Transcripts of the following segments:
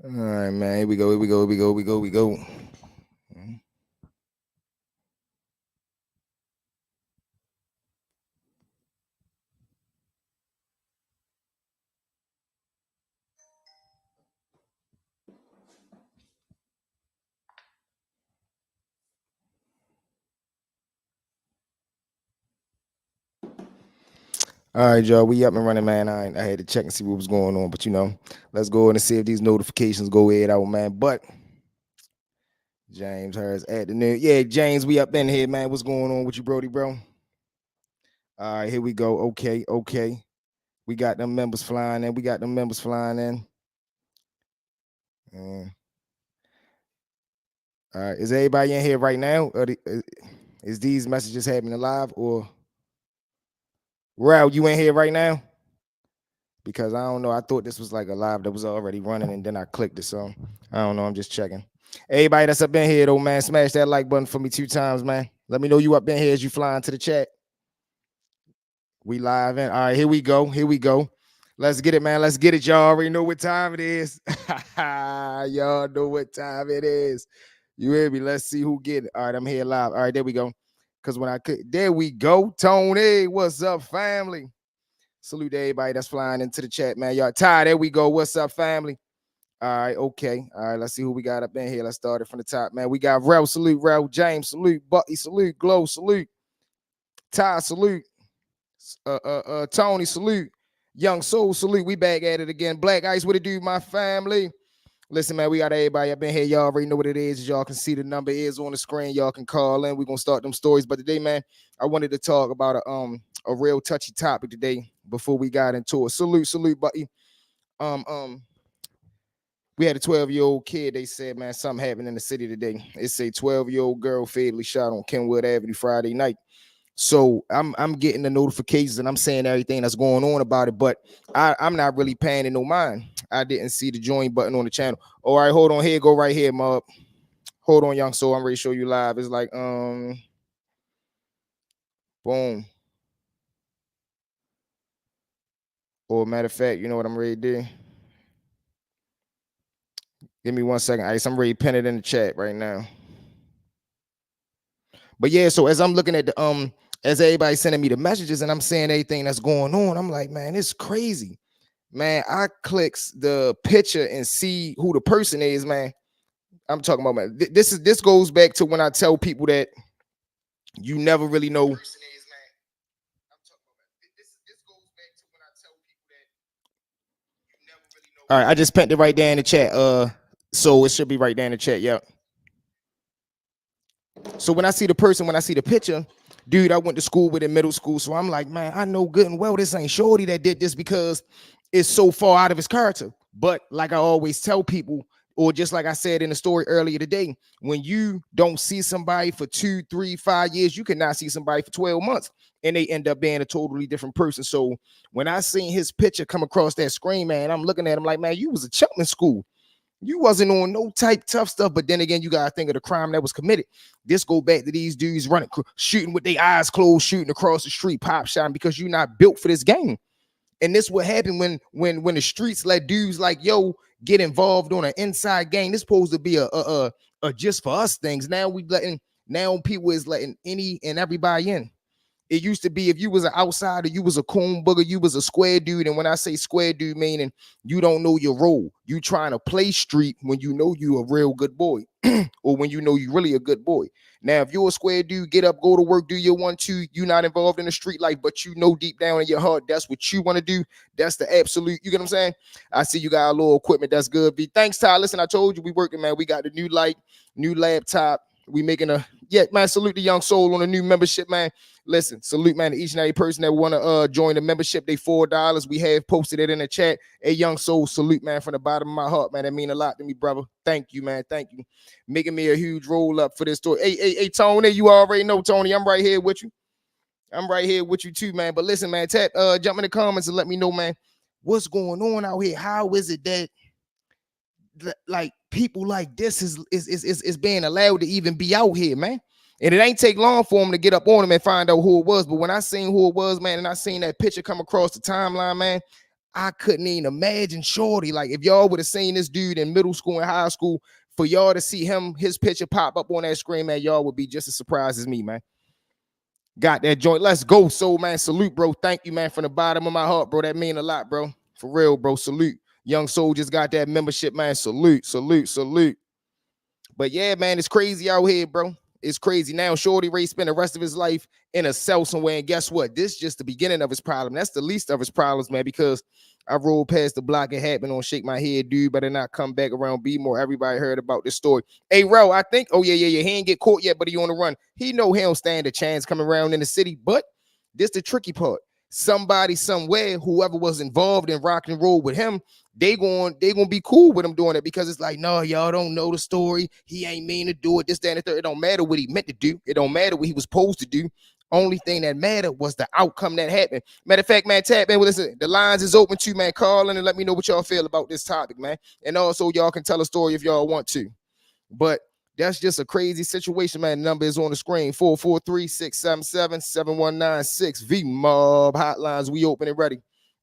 All right, man. Here we go. Here we go. Here we go. We go. We go. All right, y'all. We up and running, man. I had to check and see what was going on, but let's go in and see if these notifications go ahead out, man. But James Harris at the new. Yeah, James, we up in here, man. What's going on with you, Brody, bro? All right, here we go. Okay, okay. We got them members flying in. We got them members flying in. All right, is everybody in here right now? Is these messages happening live or Rao, you in here right now? Because I don't know. I thought this was like a live that was already running, and then I clicked it. So I don't know. I'm just checking. Everybody that's up in here, though, man, smash that like button for me 2 times, man. Let me know you up in here as you fly into the chat. We live in. All right, here we go. Here we go. Let's get it, man. Let's get it. Y'all already know what time it is. Y'all know what time it is. You hear me? Let's see who get it. All right, I'm here live. All right, there we go. Because when I could, there we go. Tony, what's up, family? Salute to everybody that's flying into the chat, man. Y'all tired. There we go. What's up, family? All right, okay. All right, let's see who we got up in here. Let's start it from the top, man. We got Rel, salute, Rel, James, salute, Bucky, salute, Glow, salute, Ty, salute, Tony, salute, Young Soul, salute. We back at it again. Black Ice, what it do, my family? Listen, man, we got everybody up in here. Y'all already know what it is. Y'all can see the number is on the screen. Y'all can call in. We're gonna start them stories. But today, man, I wanted to talk about a real touchy topic today before we got into it. Salute, buddy. We had a 12-year-old kid. They said, man, something happened in the city today. It's a 12-year-old girl fatally shot on Kenwood Avenue Friday night. So I'm getting the notifications and I'm saying everything that's going on about it, but I'm not really paying it no mind. I didn't see the join button on the channel. All right, hold on here, go right here, Mob. Hold on, Young Soul. I'm ready to show you live. It's like boom. Or matter of fact, you know what I'm ready to do? Give me 1 second, Ice. I'm ready to pin it in the chat right now. But yeah, so as I'm looking at the as everybody's sending me the messages and I'm saying everything that's going on, I'm like, man, it's crazy. Man, I clicks the picture and see who the person is, man. I'm talking about, man. This goes back to when I tell people that you never really know. All right, I just pinned it right there in the chat. So it should be right there in the chat. Yep. So when I see the person, when I see the picture, dude, I went to school with in middle school. So I'm like, man, I know good and well this ain't Shorty that did this because it's so far out of his character. But like I always tell people, or just like I said in the story earlier today, when you don't see somebody for 2, 3, 5 years, you cannot see somebody for 12 months and they end up being a totally different person. So when I seen his picture come across that screen, man, I'm looking at him like, man, you was a chump in school. You wasn't on no type tough stuff, but then again, you gotta think of the crime that was committed. This go back to these dudes running, shooting with their eyes closed, shooting across the street, pop shotting because you're not built for this game. And this what happened when the streets let dudes like yo get involved on an inside game. This supposed to be a just for us things. Now people is letting any and everybody in. It used to be if you was an outsider, you was a coon booger, you was a square dude. And when I say square dude, meaning you don't know your role. You trying to play street when you know you a real good boy, or when you know you really a good boy. Now, if you're a square dude, get up, go to work, do your 1, 2. You not involved in the street life, but you know deep down in your heart that's what you want to do. That's the absolute. You get what I'm saying? I see you got a little equipment. That's good. B. Thanks, Ty. Listen, I told you we working, man. We got the new light, new laptop. We making man. Salute the Young Soul on the new membership, man. Listen, salute, man, to each and every person that want to join the membership. They $4. We have posted it in the chat. Hey, Young Soul, salute, man, from the bottom of my heart, man. That mean a lot to me, brother. Thank you, man. Thank you. Making me a huge roll up for this story. Hey, Tony, you already know, Tony. I'm right here with you. I'm right here with you too, man. But listen, man, jump in the comments and let me know, man, what's going on out here. How is it that like people like this is being allowed to even be out here, man? And it ain't take long for him to get up on him and find out who it was. But when I seen who it was, man, and I seen that picture come across the timeline, man, I couldn't even imagine shorty. Like if y'all would have seen this dude in middle school and high school, for y'all to see his picture pop up on that screen, man, y'all would be just as surprised as me, man. Got that joint. Let's go. So, man, salute, bro. Thank you, man, from the bottom of my heart, bro. That mean a lot, bro. For real, bro. Salute. Young soldiers got that membership, man. Salute, salute, salute. But yeah, man, it's crazy out here, bro. It's crazy. Now, Shorty Ray spent the rest of his life in a cell somewhere. And guess what? This is just the beginning of his problem. That's the least of his problems, man, because I rolled past the block. It happened on Shake My Head, dude. Better not come back around B more. Everybody heard about this story. Hey, Ro, I think, oh, yeah. He ain't get caught yet, but he on the run. He know he don't stand a chance coming around in the city. But this the tricky part. Somebody somewhere, whoever was involved in rock and roll with him, they gonna be cool with him doing it, because it's like, no, y'all don't know the story. He ain't mean to do it, this, that, and the third. It don't matter what he meant to do. It don't matter what he was supposed to do. Only thing that mattered was the outcome that happened. Matter of fact, man, tap in with us. The lines is open too, man. Call in and let me know what y'all feel about this topic, man. And also, y'all can tell a story if y'all want to. But that's just a crazy situation, man. The number is on the screen, 443-677-7196. V-Mob hotlines, we open and ready.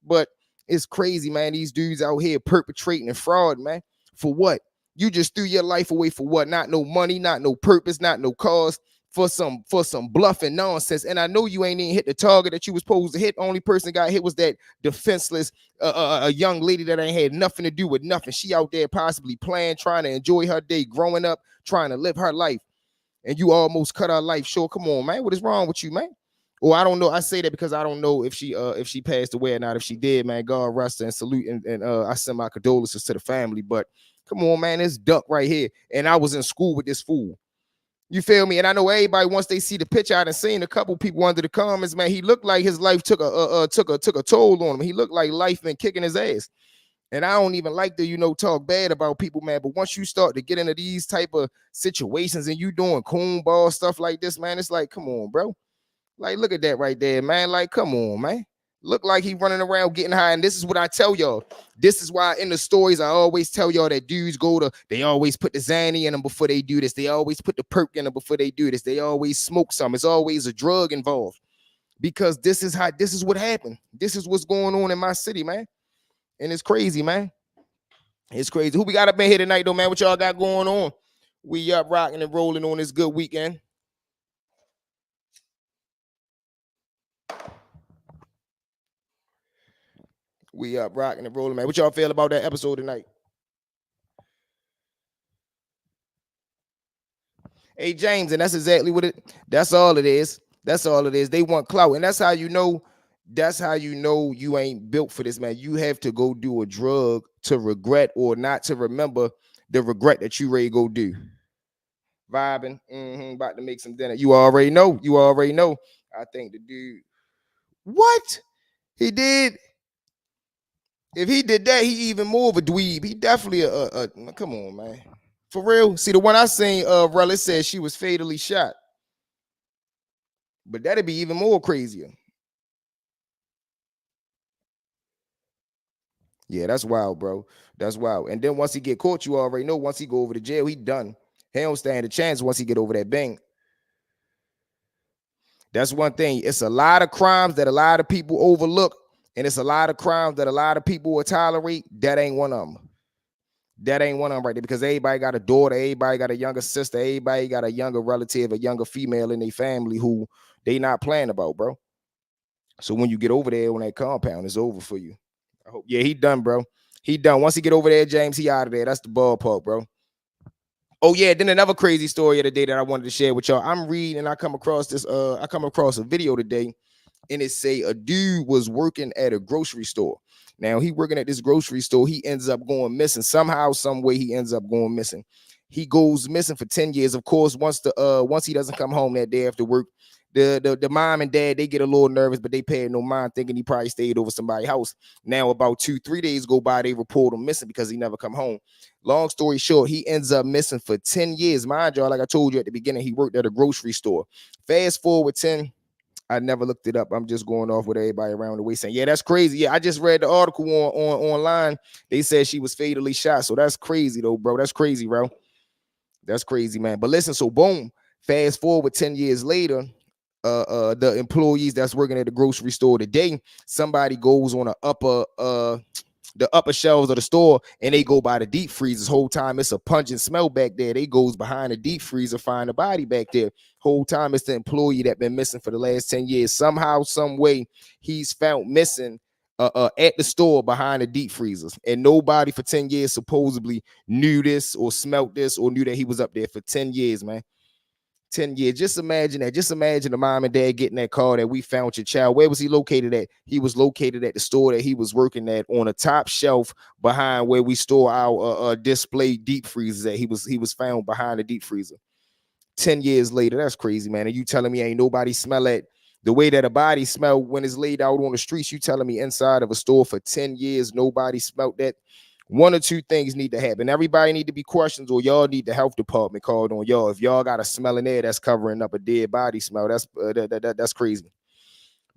But it's crazy, man. These dudes out here perpetrating a fraud, man. For what? You just threw your life away for what? Not no money, not no purpose, not no cause, for some bluffing nonsense. And I know you ain't even hit the target that you was supposed to hit. Only person got hit was that defenseless a young lady that ain't had nothing to do with nothing. She out there possibly playing, trying to enjoy her day, growing up, trying to live her life. And you almost cut her life short. Come on, man. What is wrong with you, man? Well, I don't know. I say that because I don't know if she passed away or not. If she did, man, God rest her and salute. And I send my condolences to the family. But come on, man, this duck right here. And I was in school with this fool. You feel me? And I know everybody, once they see the picture, I done seen a couple people under the comments, man. He looked like his life took a toll on him. He looked like life been kicking his ass. And I don't even like to, talk bad about people, man. But once you start to get into these type of situations and you doing coon ball stuff like this, man, it's like, come on, bro. Like, look at that right there, man. Like, come on, man. Look like he running around getting high. And this is what I tell y'all. This is why in the stories, I always tell y'all that dudes they always put the Xanny in them before they do this. They always put the perk in them before they do this. They always smoke some. It's always a drug involved, because this is what happened. This is what's going on in my city, man. And it's crazy, man. It's crazy. Who we got up in here tonight, though, man? What y'all got going on? We up rocking and rolling on this good weekend. We up rocking and rolling, man. What y'all feel about that episode tonight? Hey, James, and that's exactly what that's all it is. That's all it is. They want clout. And that's how you know you ain't built for this, man. You have to go do a drug to regret or not to remember the regret that you ready to go do. Vibing, about to make some dinner. You already know. I think the dude, what? He did. If he did that, he even more of a dweeb. He definitely come on, man. For real. See, the one I seen, Rella said she was fatally shot. But that'd be even more crazier. Yeah, that's wild, bro. That's wild. And then once he get caught, you already know, once he go over to jail, he done. He don't stand a chance once he get over that bang. That's one thing. It's a lot of crimes that a lot of people overlook, and it's a lot of crimes that a lot of people will tolerate. That ain't one of them. That ain't one of them right there, because everybody got a daughter, everybody got a younger sister, everybody got a younger relative, a younger female in their family who they not playing about, bro. So when you get over there on that compound, it's over for you. I hope. Yeah, he done, bro. He done. Once he get over there, James, he out of there. That's the ballpark, bro. Oh yeah, then another crazy story of the day that I wanted to share with y'all. I'm reading and I come across this. I come across a video today, and it say a dude was working at a grocery store. Now he working at this grocery store. He ends up going missing somehow, some way. He ends up going missing. He goes missing for 10 years. Of course, once he doesn't come home that day after work, the mom and dad, they get a little nervous, but they pay no mind, thinking he probably stayed over somebody's house. Now about 2-3 days go by, they report him missing because he never come home. Long story short, he ends up missing for 10 years. Mind y'all, like I told you at the beginning, he worked at a grocery store. Fast forward 10, I never looked it up. I'm just going off with everybody around the way saying, yeah, that's crazy. Yeah, I just read the article online. They said she was fatally shot. So that's crazy though, bro. That's crazy, bro. That's crazy, man. But listen, so boom, fast forward 10 years later, the employees that's working at the grocery store today. Somebody goes on the upper shelves of the store and they go by the deep freezers. Whole time it's a pungent smell back there. They goes behind the deep freezer, find a body back there. Whole time it's the employee that been missing for the last 10 years. Somehow, some way, he's found missing at the store behind the deep freezers, and nobody for 10 years supposedly knew this or smelt this or knew that he was up there for 10 years, man. 10 years. Just imagine that. Just imagine the mom and dad getting that call that we found your child. Where was he located at? He was located at the store that he was working at, on a top shelf behind where we store our display deep freezers at. He was found behind the deep freezer. 10 years later, that's crazy, man. And you telling me ain't nobody smell it the way that a body smell when it's laid out on the streets? You telling me inside of a store for 10 years nobody smelled that? One or two things need to happen. Everybody need to be questioned, or y'all need the health department called on y'all. If y'all got a smell in there that's covering up a dead body smell, that's crazy.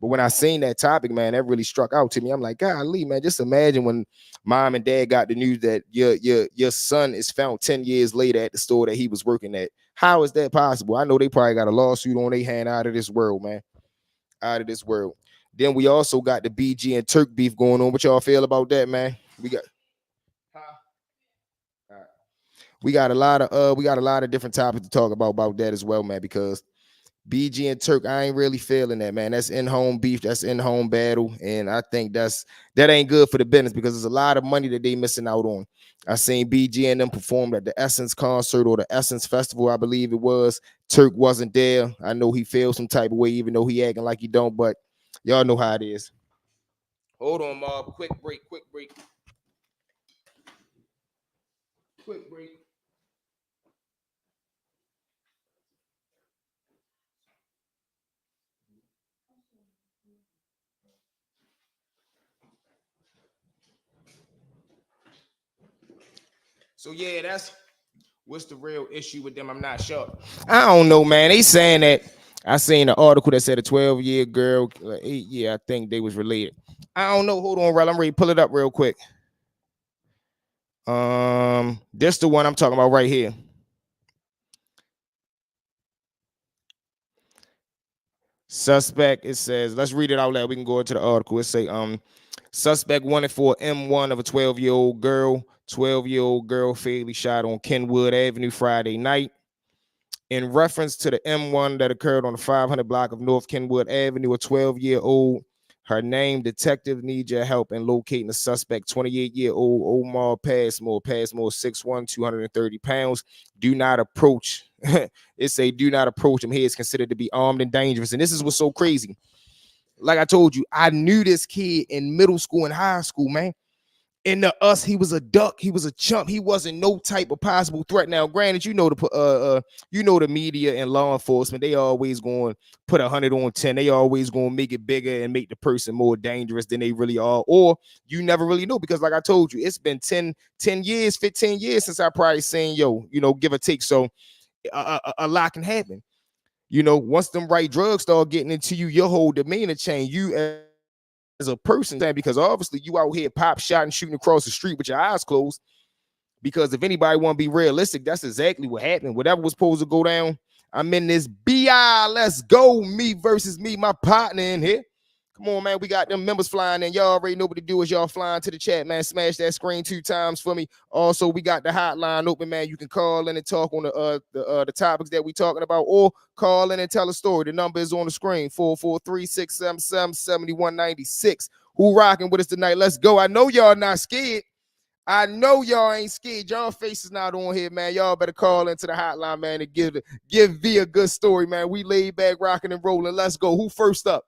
But when I seen that topic, man, that really struck out to me. I'm like, golly, man, just imagine when mom and dad got the news that your son is found 10 years later at the store that he was working at. How is that possible? I know they probably got a lawsuit on their hand. Out of this world, man. Out of this world. Then we also got the BG and Turk beef going on. What y'all feel about that, man? We got a lot of different topics to talk about that as well, man, because BG and Turk, I ain't really feeling that, man. That's in-home beef, that's in-home battle, and I think that ain't good for the business, because there's a lot of money that they missing out on. I seen BG and them performed at the Essence concert, or the Essence Festival, I believe it was. Turk wasn't there. I know he feels some type of way, even though he acting like he don't, but y'all know how it is. Hold on, Mob. Quick break. Quick break. So yeah, that's what's the real issue with them. I'm not sure. I don't know, man. They saying that I seen an article that said a 12-year girl, 8-year, I think they was related. I don't know. Hold on, Rel. I'm ready to pull it up real quick. This the one I'm talking about right here. Suspect, it says, let's read it out loud. We can go into the article. It say, suspect wanted for M1 of a 12-year-old girl. 12-year-old girl fatally shot on Kenwood Avenue Friday night. In reference to the M1 that occurred on the 500 block of North Kenwood Avenue, a 12-year-old, her name, detective, needs your help in locating the suspect, 28-year-old Omar Passmore, 6'1", 230 pounds. Do not approach. It say, do not approach him. He is considered to be armed and dangerous. And this is what's so crazy. Like I told you, I knew this kid in middle school and high school, man. And to us, he was a duck. He was a chump. He wasn't no type of possible threat. Now, granted, you know the media and law enforcement, they always going to put 100 on 10. They always going to make it bigger and make the person more dangerous than they really are. Or you never really know, because like I told you, it's been 10 years, 15 years since I probably seen give or take. So a lot can happen. Once them right drugs start getting into you, your whole demeanor change. You as a person, because obviously you out here pop shot and shooting across the street with your eyes closed. Because if anybody want to be realistic, that's exactly what happened. Whatever was supposed to go down, I'm in this BI. Let's go. Me versus me, my partner in here. Come on, man. We got them members flying in. Y'all already know what to do. Is y'all flying to the chat, man. Smash that screen 2 times for me. Also, we got the hotline open, man. You can call in and talk on the topics that we talking about, or call in and tell a story. The number is on the screen, 443-677-7196. Who rocking with us tonight? Let's go. I know y'all not scared. I know y'all ain't scared. Y'all faces not on here, man. Y'all better call into the hotline, man, and give V a good story, man. We laid back, rocking and rolling. Let's go. Who first up?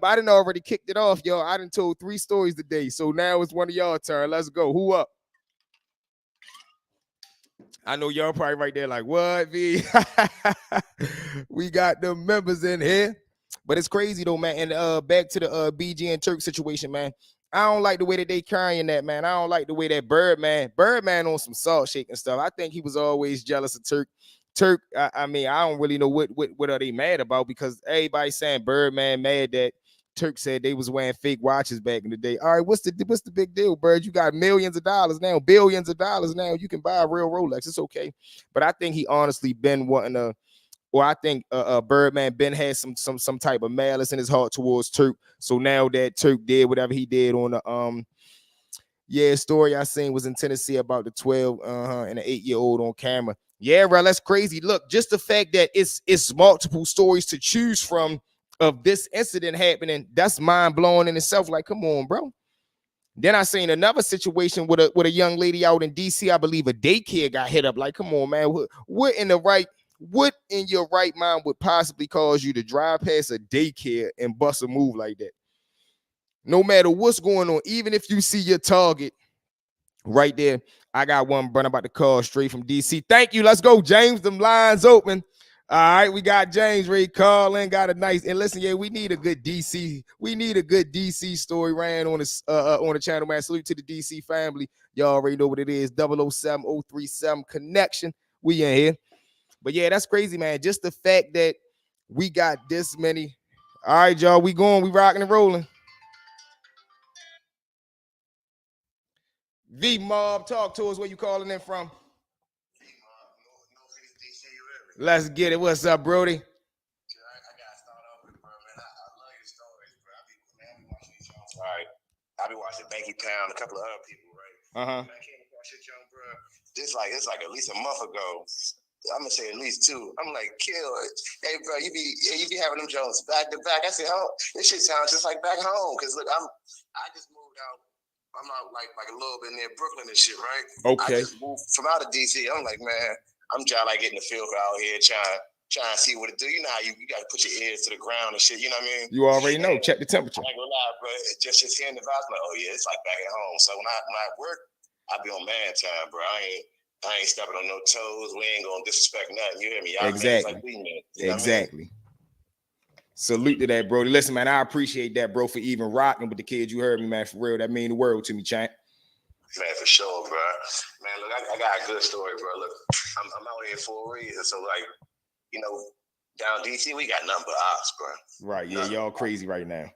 I done already kicked it off, y'all. I done told 3 stories today, so now it's one of y'all turn. Let's go. Who up? I know y'all probably right there like, what, V? We got the members in here. But it's crazy, though, man. And back to the BG and Turk situation, man. I don't like the way that they carrying that, man. I don't like the way that Birdman on some salt shaking stuff. I think he was always jealous of Turk. I mean, I don't really know what are they mad about, because everybody's saying Birdman mad that Turk said they was wearing fake watches back in the day. All right, what's the big deal, Bird? You got millions of dollars now, billions of dollars now. You can buy a real Rolex. It's okay. But I think he honestly been wanting to or I think Birdman Ben had some type of malice in his heart towards Turk. So now that Turk did whatever he did on the story I seen was in Tennessee about the 12 and the 8-year-old on camera. Yeah, bro, that's crazy. Look, just the fact that it's multiple stories to choose from of this incident happening, that's mind blowing in itself. Like, come on, bro. Then I seen another situation with a young lady out in DC. I believe a daycare got hit up. Like, come on, man. What in your right mind would possibly cause you to drive past a daycare and bust a move like that? No matter what's going on, even if you see your target right there. I got one brother about to call straight from DC. Thank you. Let's go, James. Them lines open. All right, we got James ready calling. Got a nice and listen. Yeah, we need a good DC. We need a good DC story ran on the channel, man. Salute to the DC family. Y'all already know what it is. 007037 connection. We in here. But yeah, that's crazy, man. Just the fact that we got this many. All right, y'all. We going. We rocking and rolling. V Mob, talk to us. Where you calling in from? Let's get it. What's up, Brody? I gotta start off with, bro, man. I love your stories, bro. I be watching these young. All right, I be watching Banky Pound, a couple of other people, right? I came across your junk, bro. It's like at least a month ago. I'm gonna say at least 2. I'm like, kill it. Hey, bro, you be having them Jones back to back. I said, oh, this shit sounds just like back home. Cause look, I just moved out. I'm out like a little bit near Brooklyn and shit, right? Okay. I just moved from out of DC. I'm like, man, I'm trying like getting the feel for out here, trying to see what it do. You know how you got to put your ears to the ground and shit. You know what I mean? You already know. Check the temperature. I ain't gonna lie, bro. Just hearing the vibes, like, oh yeah, it's like back at home. So when I work, I be on man time, bro. I ain't stepping on no toes. We ain't gonna disrespect nothing. You hear me? Y'all exactly. Like we man. You know exactly. Salute to that, bro. Listen, man, I appreciate that, bro, for even rocking with the kids. You heard me, man, for real. That mean the world to me, champ. Man, for sure, bro. Man, look, I got a good story, bro. Look, I'm out here for a reason. So, like, you know, down DC, we got nothing but ops, bro. Right, yeah, y'all crazy right now.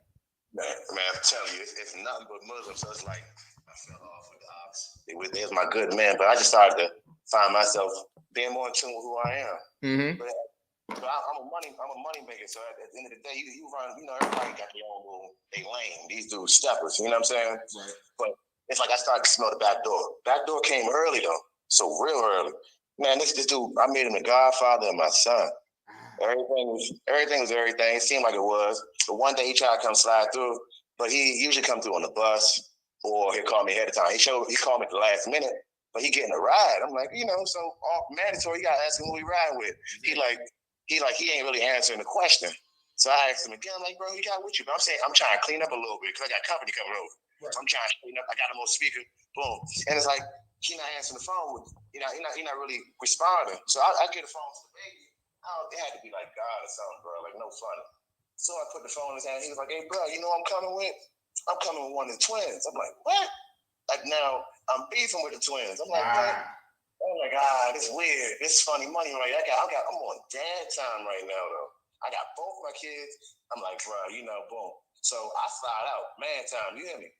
Man, I'm telling you, it's nothing but Muslims. So it's like, I fell off with the ops. They was my good man, but I just started to find myself being more in tune with who I am. But I'm a money maker. So at the end of the day, you run, you know, everybody got their own little lane. These dudes steppers, you know what I'm saying? Right. But it's like I started to smell the back door. Back door came early though, so real early. Man, this dude, I made him the godfather of my son. Everything was everything. It seemed like it was. But one day he tried to come slide through, but he usually come through on the bus or he'll call me ahead of time. He called me at the last minute, but he getting a ride. I'm like, you know, so mandatory. You gotta ask him who he riding with. He ain't really answering the question. So I asked him again. I'm like, bro, he got with you. But I'm trying to clean up a little bit because I got company coming over. Right. So I'm trying to clean up. I got him on speaker. Boom. And it's like he not answering the phone. He not really responding. So I get the phone to the baby. It had to be like God or something, bro. Like no funny. So I put the phone in his hand. He was like, hey, bro, you know what I'm coming with? I'm coming with one of the twins. I'm like, what? Like now I'm beefing with the twins. I'm like, what? I'm like, this is weird. This is funny money right now. I'm on dad time right now though. I got both my kids. I'm like, bro, you know, boom. So I slide out, man time. You hear me?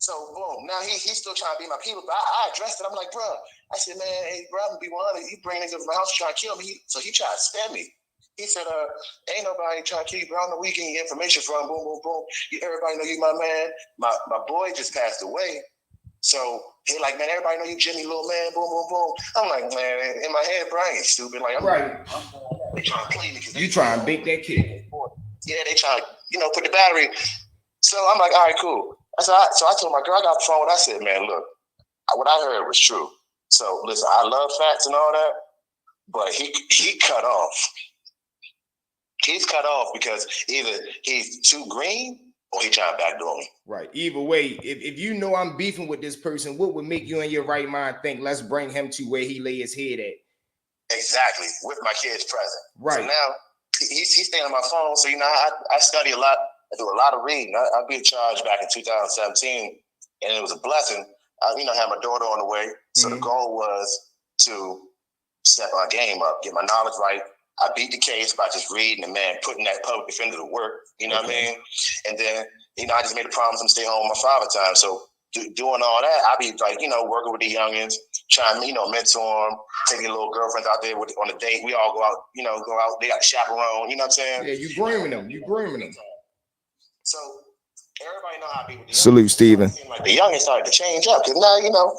So boom. Now he's still trying to be my people, but I addressed it. I'm like, bro. I said, man, hey, bro, I'm gonna be 100. You bring niggas to my house trying to kill me. So he tried to spare me. He said, ain't nobody trying to kill you, bro. I don't know where you getting your information from. Boom, boom, boom. Everybody know you my man. My boy just passed away. So he like, man, everybody know you Jimmy, little man, boom, boom, boom. I'm like, man, in my head, bro, I ain't stupid. Like, they trying to play me. You trying to bake that kid. Yeah, they trying to, put the battery. So I'm like, all right, cool. So I told my girl, I got the phone. I said, man, look, what I heard was true. So listen, I love facts and all that, but he cut off. He's cut off because either he's too green or he trying to backdoor me. Right. Either way, if you know I'm beefing with this person, what would make you in your right mind think, let's bring him to where he lay his head at? Exactly. With my kids present. Right. So now he's staying on my phone. So, I study a lot. I do a lot of reading. I beat charged back in 2017, and it was a blessing. I had my daughter on the way. So the goal was to step my game up, get my knowledge right. I beat the case by just reading and, man, putting that public defender to work. You know what I mean? And then, I just made a promise to stay home with my father time. So doing all that, I be like, working with the youngins, trying to, mentor them, take your little girlfriends out there on a date. We all go out, they got the chaperone, you know what I'm saying? Yeah, you grooming them. So everybody know how to be with the Salute, Steven. Like the youngins started to change up because now,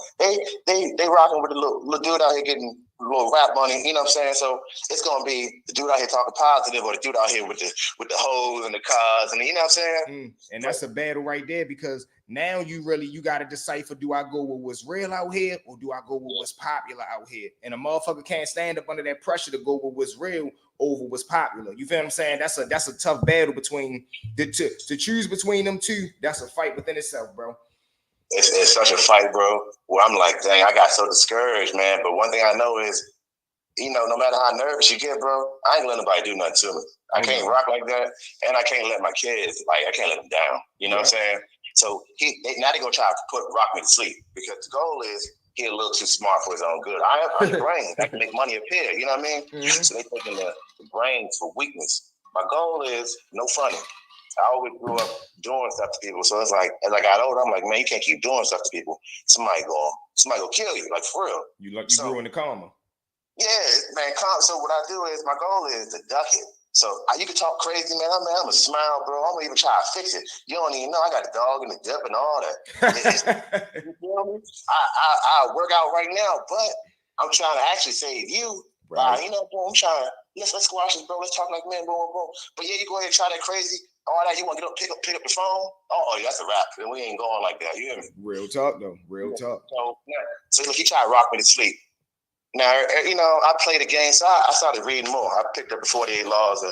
they rocking with the little dude out here getting a little rap money, you know what I'm saying? So it's gonna be the dude out here talking positive or the dude out here with the hoes and the cars and you know what I'm saying? And that's a battle right there because now you gotta decipher, do I go with what's real out here or do I go with what's popular out here? And a motherfucker can't stand up under that pressure to go with what's real over what's popular. You feel what I'm saying? That's a tough battle between to choose between them two. That's a fight within itself, bro. It's such a fight, bro. Where I'm like, dang, I got so discouraged, man. But one thing I know is, no matter how nervous you get, bro, I ain't let nobody do nothing to me. I can't rock like that, and I can't let my kids, I can't let them down. You know what I'm saying? So now they gonna try to rock me to sleep because the goal is he a little too smart for his own good. I'm the brain. I can make money appear. You know what I mean? Mm-hmm. So they taking the brains for weakness. My goal is no funny. I always grew up doing stuff to people. So it's like, as I got older, I'm like, man, you can't keep doing stuff to people. Somebody go kill you, like for real. You grew into karma. Yeah, man. So what I do is, my goal is to duck it. So you can talk crazy, man. I'm gonna smile, bro. I'm gonna even try to fix it. You don't even know I got the dog and the dip and all that. You feel me? I work out right now, but I'm trying to actually save you. Right. Boom, I'm trying to let's squash this, bro. Let's talk like men, boom, boom. But yeah, you go ahead and try that crazy. All that, you want to get up, pick up the phone? Oh, that's a wrap. And we ain't going like that. You hear me? Real talk, though. Real talk. So look, he tried to rock me to sleep. Now, I played the game, so I started reading more. I picked up the 48 Laws of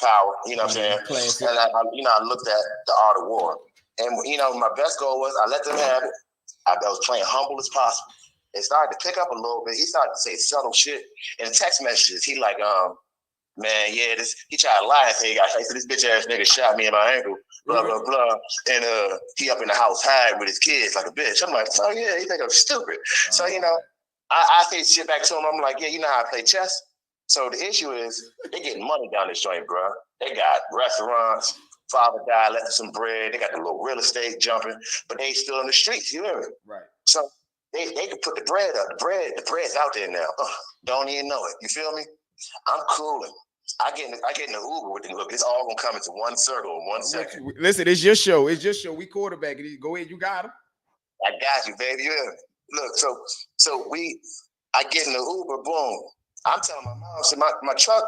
Power, you know what I'm saying? Classic. And I looked at the Art of War. And, my best goal was I let them have it. I was playing humble as possible. It started to pick up a little bit. He started to say subtle shit. In text messages, he like, man, yeah, he tried to lie and say, he said, this bitch ass nigga shot me in my ankle, blah, blah, blah. And he up in the house hiding with his kids like a bitch. I'm like, oh yeah, he think I'm stupid. So, I say shit back to him. I'm like, yeah, you know how I play chess? So the issue is they getting money down this joint, bro. They got restaurants, father died, left some bread. They got the little real estate jumping, but they still in the streets, you hear me? Right. So they can put the bread up. The bread's out there now. Don't even know it. You feel me? I'm cooling. I get in the Uber with the look. It's all gonna come into one circle in 1 second. Listen, it's your show. We quarterback. Go ahead, you got him. I got you, baby. Yeah. Look, so I get in the Uber, boom. I'm telling my mom, so my truck,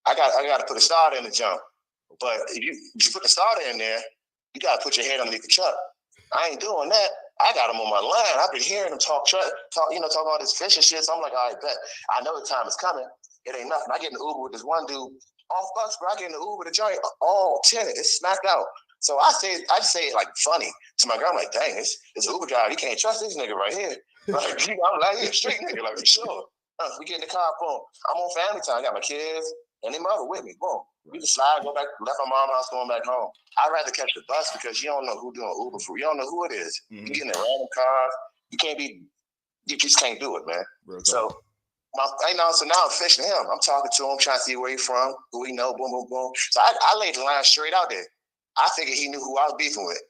I got to put a starter in the jump. But if you put the starter in there, you got to put your head underneath the truck. I ain't doing that. I got him on my line. I've been hearing him talk all this fish and shit. So I'm like, all right, bet. I know the time is coming. It ain't nothing. I get in the Uber with this one dude off bus, bro. I get in the Uber, the joint all tenant. It's smacked out. So I just say it like funny to my girl. I'm like, dang, this Uber driver, you can't trust this nigga right here. Like, I'm like, he's a street nigga, like, for sure. We get in the car, boom. I'm on family time. I got my kids and their mother with me, boom. We just slide, go back, left my mom's house, going back home. I'd rather catch the bus because you don't know who doing Uber for. You don't know who it is. Mm-hmm. You get in a random car. You just can't do it, man. So now I'm fishing him. I'm talking to him, trying to see where he's from, who he know, boom, boom, boom. So I laid the line straight out there. I figured he knew who I was beefing with.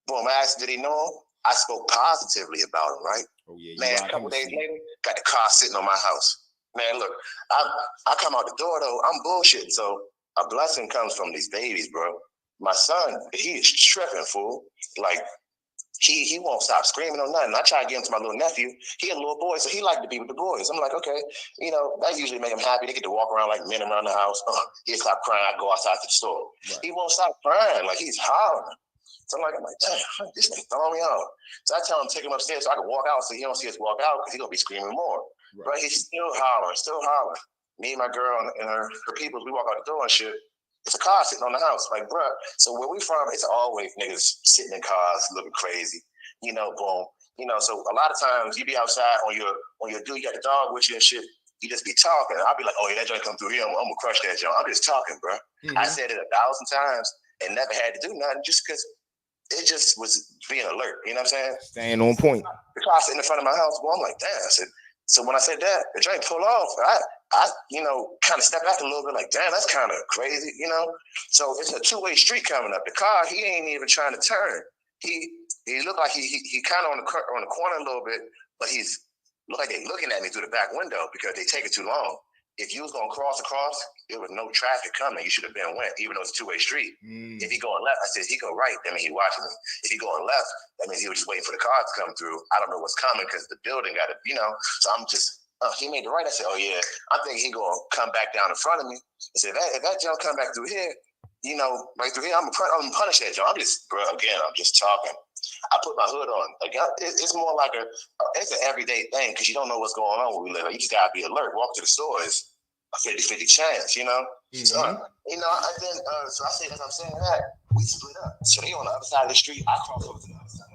Boom, I asked, did he know him? I spoke positively about him, right? Oh, yeah, man, a couple days later, got the car sitting on my house. Man, look, I come out the door, though, I'm bullshitting. So a blessing comes from these babies, bro. My son, he is tripping, fool. Like, he won't stop screaming or nothing. I try to get him to my little nephew. He a little boy, so he like to be with the boys. I'm like, okay, that usually make him happy. They get to walk around like men around the house. He'll stop crying. I go outside to the store. Right. He won't stop crying. Like, he's hollering. So I'm like, damn, this nigga throwing me out. So I tell him, take him upstairs so I can walk out so he don't see us walk out because he's going to be screaming more. Right. But he's still hollering. Me and my girl and her peoples, we walk out the door and shit. It's a car sitting on the house. Like, bro, so where we from, it's always niggas sitting in cars looking crazy. Boom. So a lot of times you be outside on your dude, you got the dog with you and shit. You just be talking. I'll be like, oh, yeah, that joint come through here. I'm going to crush that joint. I'm just talking, bro. Mm-hmm. I said it 1,000 times and never had to do nothing just because it just was being alert. You know what I'm saying? Staying on point. The car sitting in front of my house. Well, I'm like, damn. I said, so when I said that, the joint pull off. I kind of step back a little bit like, damn, that's kind of crazy, So it's a two-way street coming up. The car, he ain't even trying to turn. He looked like he kind of on the corner a little bit, but he's look like they looking at me through the back window because they take it too long. If you was gonna cross across, there was no traffic coming. You should have been went, even though it's a two-way street. If he going left, I said, if he go right, that means he watching me. If he going left, that means he was just waiting for the car to come through. I don't know what's coming because the building got it, So I'm just, he made the right. I said, oh yeah, I'm thinking he gonna come back down in front of me. I said, if that jump come back through here, right through here, I'm gonna punish that jump. I'm just talking. I put my hood on. Like, it's more like it's an everyday thing because you don't know what's going on where we live. You just gotta be alert. Walk to the store is a 50-50 chance, Mm-hmm. So, and then, so I say, as I'm saying that, we split up. So they on the other side of the street. I cross over to the other side.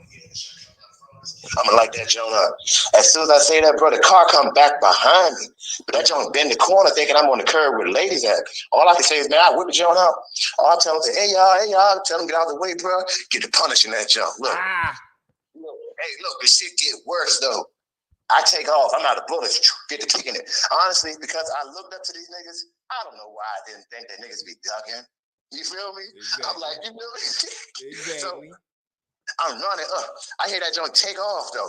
I'm gonna light that joint up. As soon as I say that, bro, the car come back behind me. But that joint bend the corner thinking I'm on the curb where the ladies at. All I can say is, man, I whip the joint out. All I tell them is, hey y'all, tell them get out of the way, bro. Get the punishing that jump. Look. Hey, look, the shit get worse though. I take off. I'm out of bullets. Get the kicking it. Honestly, because I looked up to these niggas, I don't know why I didn't think that niggas be ducking. You feel me? Exactly. I'm like, you feel me? Exactly. So, I'm running up. I hear that joint take off though.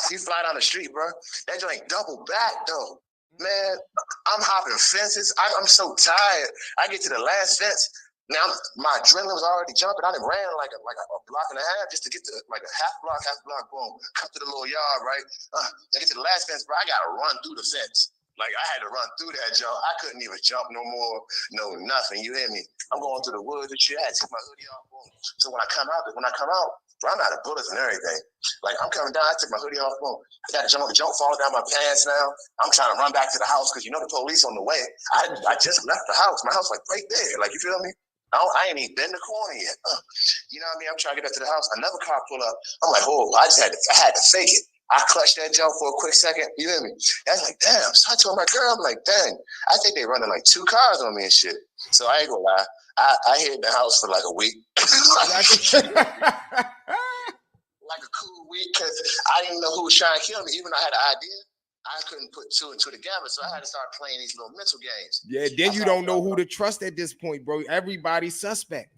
He fly down the street, bro. That joint double back though. Man, I'm hopping fences. I'm so tired. I get to the last fence. Now my adrenaline was already jumping. I done ran like a block and a half just to get to like a half block, boom. Come to the little yard, right? I get to the last fence, bro. I gotta run through the fence. Like I had to run through that jump. I couldn't even jump no more, no nothing. You hear me? I'm going through the woods and shit. I had to take my hoodie off. Boom. So when I come out, bro, I'm out of bullets and everything. Like I'm coming down, I took my hoodie off. Boom. I got the jump falling down my pants now. I'm trying to run back to the house because the police on the way. I just left the house. My house like right there. Like you feel me? I ain't even been in the corner yet. You know what I mean? I'm trying to get back to the house. Another car pull up. I'm like, oh, I had to fake it. I clutched that jump for a quick second. You hear me? I was like, damn. So I told my girl, I'm like, dang, I think they running like 2 cars on me and shit. So I ain't gonna lie. I hid in the house for like a week. Like a cool week because I didn't know who was trying to kill me. Even though I had an idea, I couldn't put 2 and 2 together. So I had to start playing these little mental games. Yeah, then you don't know who to trust at this point, bro. Everybody's suspect.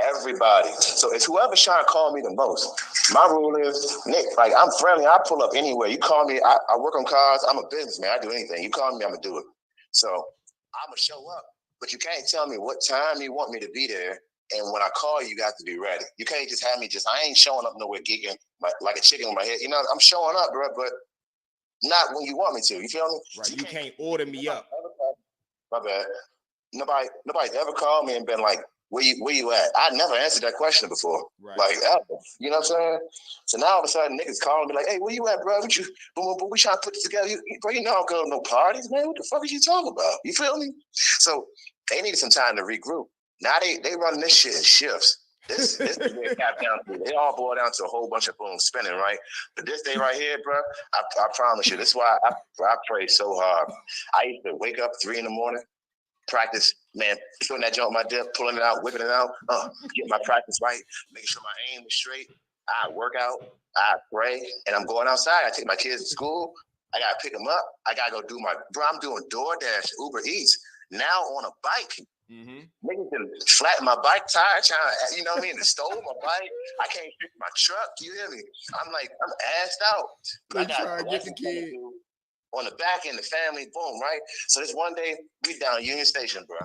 Everybody. So it's whoever's trying to call me the most. My rule is, Nick, like I'm friendly. I pull up anywhere. You call me, I work on cars. I'm a businessman. I do anything. You call me, I'm going to do it. So I'm going to show up. But you can't tell me what time you want me to be there. And when I call you, got to be ready. You can't just have me I ain't showing up nowhere gigging like a chicken on my head. I'm showing up, bro, but not when you want me to. You feel me? Right. You can't order me up. My bad. Nobody's ever called me and been like, where you at? I never answered that question before. Right. Like ever. You know what I'm saying? So now all of a sudden niggas calling me like, hey, where you at, bro? But we trying to put this together. Bro, you know I don't go to no parties, man. What the fuck are you talking about? You feel me? So they needed some time to regroup. Now they running this shit in shifts. This it all boiled down to a whole bunch of boom spinning, right? But this day right here, bro, I promise you, this is why I pray so hard. I used to wake up 3 a.m, practice, man, putting that joint on my dip, pulling it out, whipping it out, get my practice right, making sure my aim is straight. I work out, I pray, and I'm going outside. I take my kids to school. I gotta pick them up. I gotta go do I'm doing DoorDash, Uber Eats, now on a bike. Mm-hmm. Niggas been flatten my bike tire, trying, you know what I mean? They stole my bike. I can't fix my truck. You hear me? I'm assed out. I got get the kid on the back end, the family, boom, right? So this one day, we down Union Station, bro.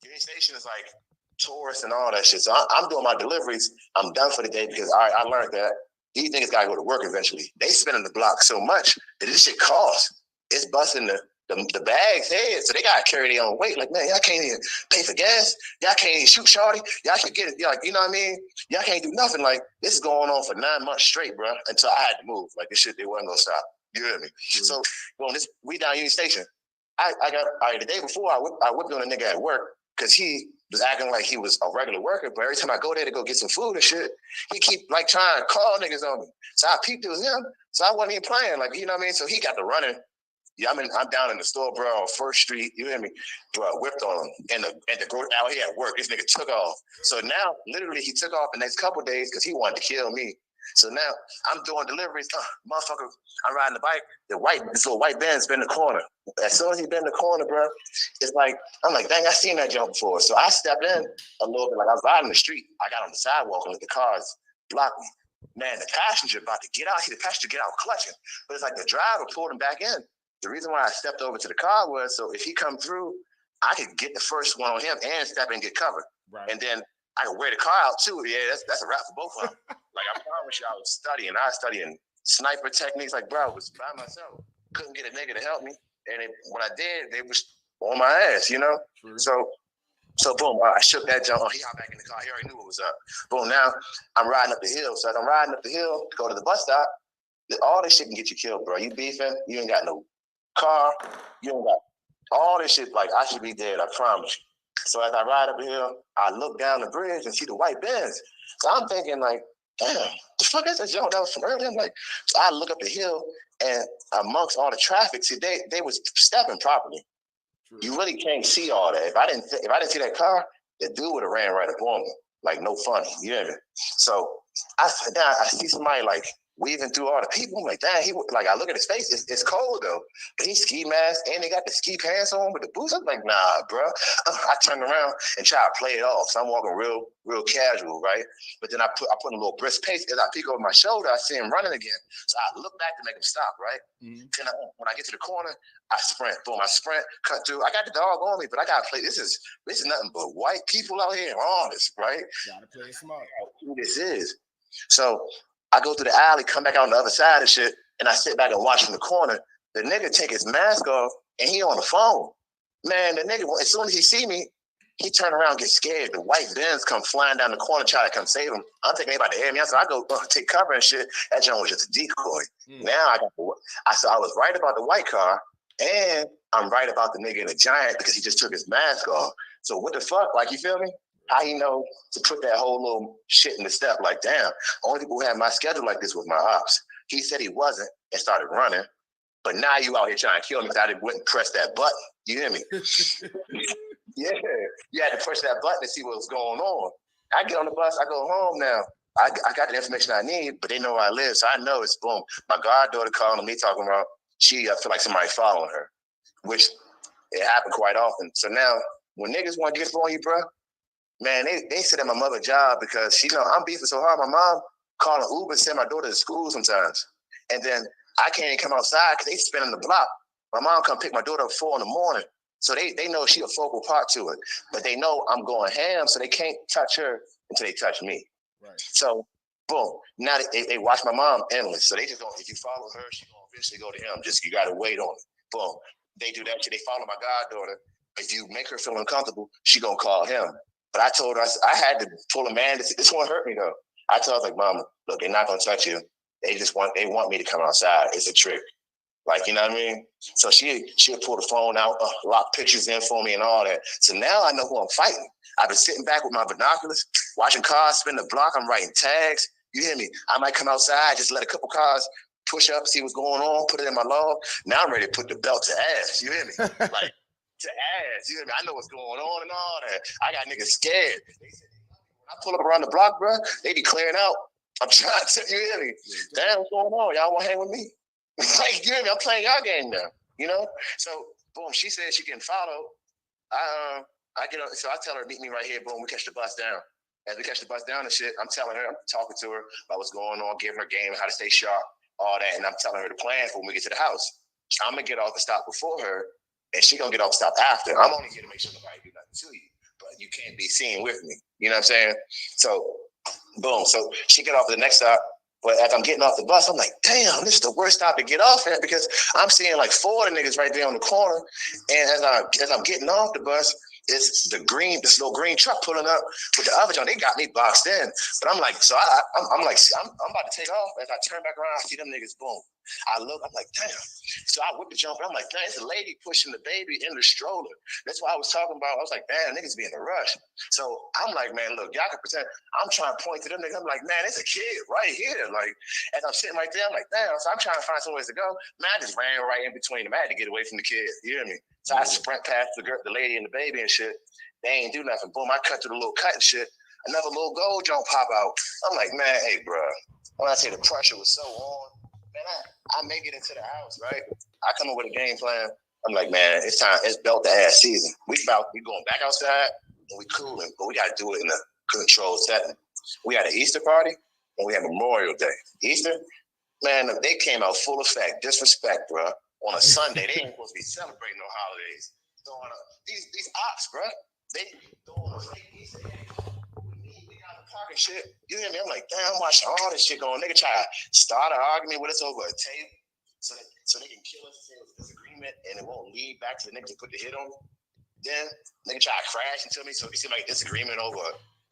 Union Station is like tourists and all that shit. So I'm doing my deliveries. I'm done for the day because I learned that these niggas gotta go to work eventually. They spinning the block so much that this shit costs. It's busting the bags head, so they gotta carry their own weight. Like, man, y'all can't even pay for gas. Y'all can't even shoot shorty. Y'all can get it. Like, you know what I mean? Y'all can't do nothing. Like, this is going on for 9 months straight, bro. Until I had to move. Like, this shit, they wasn't gonna stop. You hear me? Mm-hmm. So, we down Union Station. The day before, I whipped on a nigga at work because he was acting like he was a regular worker. But every time I go there to go get some food and shit, he keep like trying to call niggas on me. So I peeped it was him. So I wasn't even playing. Like, you know what I mean? So he got the running. Yeah, I'm down in the store, bro, on First Street. You hear me? Bro, I whipped on him. And out here at work, this nigga took off. So now, literally, he took off the next couple of days because he wanted to kill me. So now, I'm doing deliveries. Motherfucker, I'm riding the bike. This little white van's been in the corner. As soon as he been in the corner, bro, it's like, I'm like, dang, I seen that jump before. So I stepped in a little bit. Like, I was riding the street. I got on the sidewalk and let the cars block me. man, the passenger about to get out. See the passenger get out clutching, but it's like the driver pulled him back in. The reason why I stepped over to the car was so if he come through, I could get the first one on him and step in and get covered. Right. And then I could wear the car out too. Yeah, that's a wrap for both of them. Like I promise you, I was studying sniper techniques. Like, bro, I was by myself. Couldn't get a nigga to help me. And when I did, they was on my ass, you know? True. So boom, I shook that jump. He hopped back in the car. He already knew what was up. Boom, now I'm riding up the hill. So as I'm riding up the hill to go to the bus stop, all this shit can get you killed, bro. You beefing, you ain't got no car, you ain't got all this shit. Like, I should be dead, I promise you. So as I ride up the hill, I look down the bridge and see the white Benz. So I'm thinking like, damn, the fuck is that jump that was from earlier? I'm like, so I look up the hill and amongst all the traffic, see, they was stepping properly. You really can't see all that. If I didn't see that car, the dude would have ran right up on me. Like, no funny. You know what I mean? So I see somebody like weaving through all the people. I'm like, damn, I look at his face. It's cold though. But he's ski mask and they got the ski pants on with the boots. I'm like, nah, bro. I turn around and try to play it off. So I'm walking real casual, right? But then I put a little brisk pace. As I peek over my shoulder, I see him running again. So I look back to make him stop, right? Mm-hmm. Then when I get to the corner, I sprint. Boom, I sprint, cut through. I got the dog on me, but I gotta play. This is nothing but white people out here, honest, right? Gotta play smart. Who this is. So I go through the alley, come back out on the other side and shit, and I sit back and watch from the corner. The nigga take his mask off, and he on the phone. Man, the nigga, as soon as he see me, he turn around, get scared. The white Benz come flying down the corner, try to come save him. I'm thinking they about to air me out, so I go take cover and shit. That joint was just a decoy. Now I was right about the white car, and I'm right about the nigga in the Giant because he just took his mask off. So what the fuck? Like, you feel me? How he know to put that whole little shit in the step? Like, damn, only people who have my schedule like this was my ops. He said he wasn't and started running, but now you out here trying to kill me because I wouldn't press that button. You hear me? Yeah, you had to push that button to see what was going on. I get on the bus, I go home now. I got the information I need, but they know where I live, so I know it's boom. My goddaughter calling me talking about I feel like somebody following her, which it happened quite often. So now when niggas want to get on you, bro, man, they sit at my mother's job because I'm beefing so hard. My mom calling Uber and send my daughter to school sometimes. And then I can't even come outside because they spinning the block. My mom come pick my daughter up at 4 a.m. So they know she a focal part to it. But they know I'm going ham, so they can't touch her until they touch me. Right. So, boom. Now they watch my mom endless. So they just don't, if you follow her, she's going to eventually go to him. Just, you got to wait on it. Boom. They do that shit. They follow my goddaughter. If you make her feel uncomfortable, she going to call him. But I told her, I had to pull a man. This won't hurt me, though. I told her, like, Mama, look, they're not going to touch you. They want me to come outside. It's a trick. Like, you know what I mean? So she'll pull the phone out, lock pictures in for me and all that. So now I know who I'm fighting. I've been sitting back with my binoculars, watching cars spin the block. I'm writing tags. You hear me? I might come outside, just let a couple cars push up, see what's going on, put it in my log. Now I'm ready to put the belt to ass. You hear me? Like, to ass. You hear me? I know what's going on and all that. I got niggas scared. They said, when I pull up around the block, bro, they be clearing out. I'm trying to, you hear me? Damn, what's going on? Y'all want to hang with me? Like, you hear me? I'm playing y'all game now, you know? So, boom, she said she can follow. I get up, so I tell her, meet me right here. Boom, we catch the bus down. As we catch the bus down and shit, I'm telling her, I'm talking to her about what's going on, giving her game, how to stay sharp, all that. And I'm telling her the plan for when we get to the house. I'm going to get off the stop before her, and she going to get off the stop after. I'm only here to make sure nobody do nothing to you, but you can't be seen with me. You know what I'm saying? So, boom. So she get off at the next stop. But as I'm getting off the bus, I'm like, damn, this is the worst stop to get off at because I'm seeing like 4 of the niggas right there on the corner. And as I'm getting off the bus, it's this little green truck pulling up with the other joint. They got me boxed in. But I'm like, so I'm about to take off. As I turn back around, I see them niggas, boom. I look, I'm like, damn. So I whip the jump, and I'm like, damn, it's a lady pushing the baby in the stroller. That's what I was talking about. I was like, damn, niggas be in a rush. So I'm like, man, look, y'all can pretend. I'm trying to point to them niggas. I'm like, man, it's a kid right here. Like, as I'm sitting right there, I'm like, damn. So I'm trying to find some ways to go. Man, I just ran right in between them. I had to get away from the kid. You hear me? So I sprint past the lady and the baby and shit. They ain't do nothing. Boom, I cut through the little cut and shit. Another little gold jump pop out. I'm like, man, hey, bro. When I say the pressure was so on, man, I make it into the house, right? I come up with a game plan. I'm like, man, it's time. It's belt the ass season. We going back outside and we cooling, but we got to do it in a controlled setting. We had an Easter party. and we have Memorial Day. Easter, man, they came out full effect. Disrespect, bro. On a Sunday, they ain't supposed to be celebrating no holidays. So these ops, bro, they throwing a fake Easter egg. We got the parking shit. You hear me? I'm like, damn, I'm watching all this shit going. Nigga try to start an argument with us over a tape so they can kill us and disagreement, and it won't lead back to the niggas that put the hit on. Then nigga try to crash into me, so it seems like a disagreement over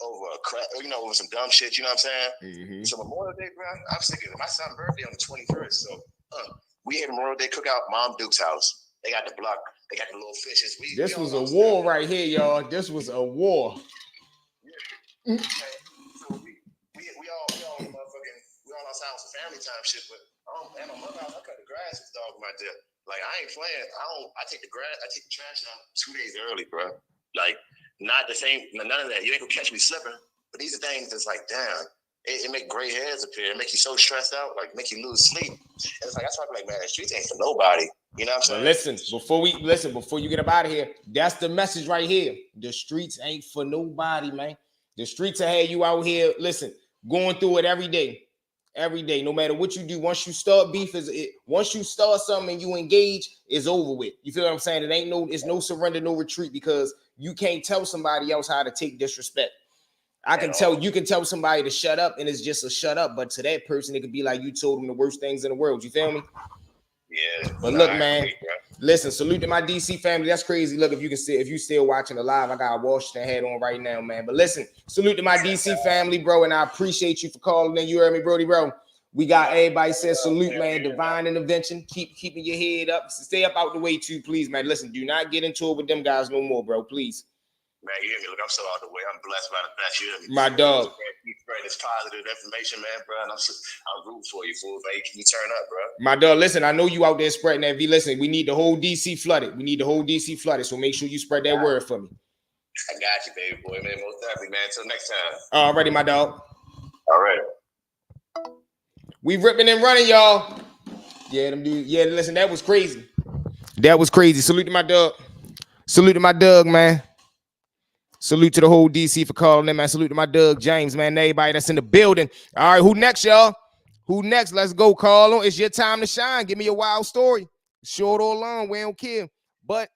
over some dumb shit. You know what I'm saying? Mm-hmm. So Memorial Day, bro, I'm sick of it. My son's birthday on the 21st, so we had Memorial Day cookout, Mom Duke's house. They got the block, they got the little fishes. This was a war right here, y'all. This was a war. Yeah. Okay. So we all outside with some family time shit, but at my mother house, I cut the grass with the dog in my dip. Like, I ain't playing. I take the trash out 2 days early, bro. Like, not the same, none of that. You ain't gonna catch me slipping. But these are things that's like, damn, it make gray hairs appear. It make you so stressed out, like make you lose sleep. And it's like, that's why I'm like, man, the streets ain't for nobody. You know what I'm saying? Listen, before you get up out of here, that's the message right here. The streets ain't for nobody, man. The streets will have you out here, listen, going through it every day. Every day, no matter what you do, once you start beef, once you start something and you engage, it's over with. You feel what I'm saying? It's no surrender, no retreat, because you can't tell somebody else how to take disrespect. You can tell somebody to shut up, and it's just a shut up. But to that person, it could be like you told them the worst things in the world. You feel me? Yeah. But look, man, listen, salute to my DC family. That's crazy. Look, if you still watching the live, I got a Washington hat on right now, man. But listen, salute to my DC family, bro, and I appreciate you for calling in. You heard me, Brody, bro. We got everybody says salute, man. Divine intervention. Keeping your head up. Stay up out the way too, please, man. Listen, do not get into it with them guys no more, bro. Please. Man, you hear me? Look, I'm so out the way. I'm blessed by the best. You hear me? My dog. Keep spreading this positive information, man, bro. And I'm rooting for you, fool. Man, can you turn up, bro? My dog, listen, I know you out there spreading that. Listen, we need the whole DC flooded. So make sure you spread that word for me. I got you, baby boy, man. Most definitely, man. Until next time. Alrighty, my dog. All right. We ripping and running, y'all. Yeah, them dudes. Yeah, listen, that was crazy. That was crazy. Salute to my dog. Salute to my dog, man. Salute to the whole DC for calling in, man. Salute to my Doug James, man. Everybody that's in the building. All right, who next, y'all? Who next? Let's go, Carl. It's your time to shine. Give me a wild story. Short or long, we don't care. But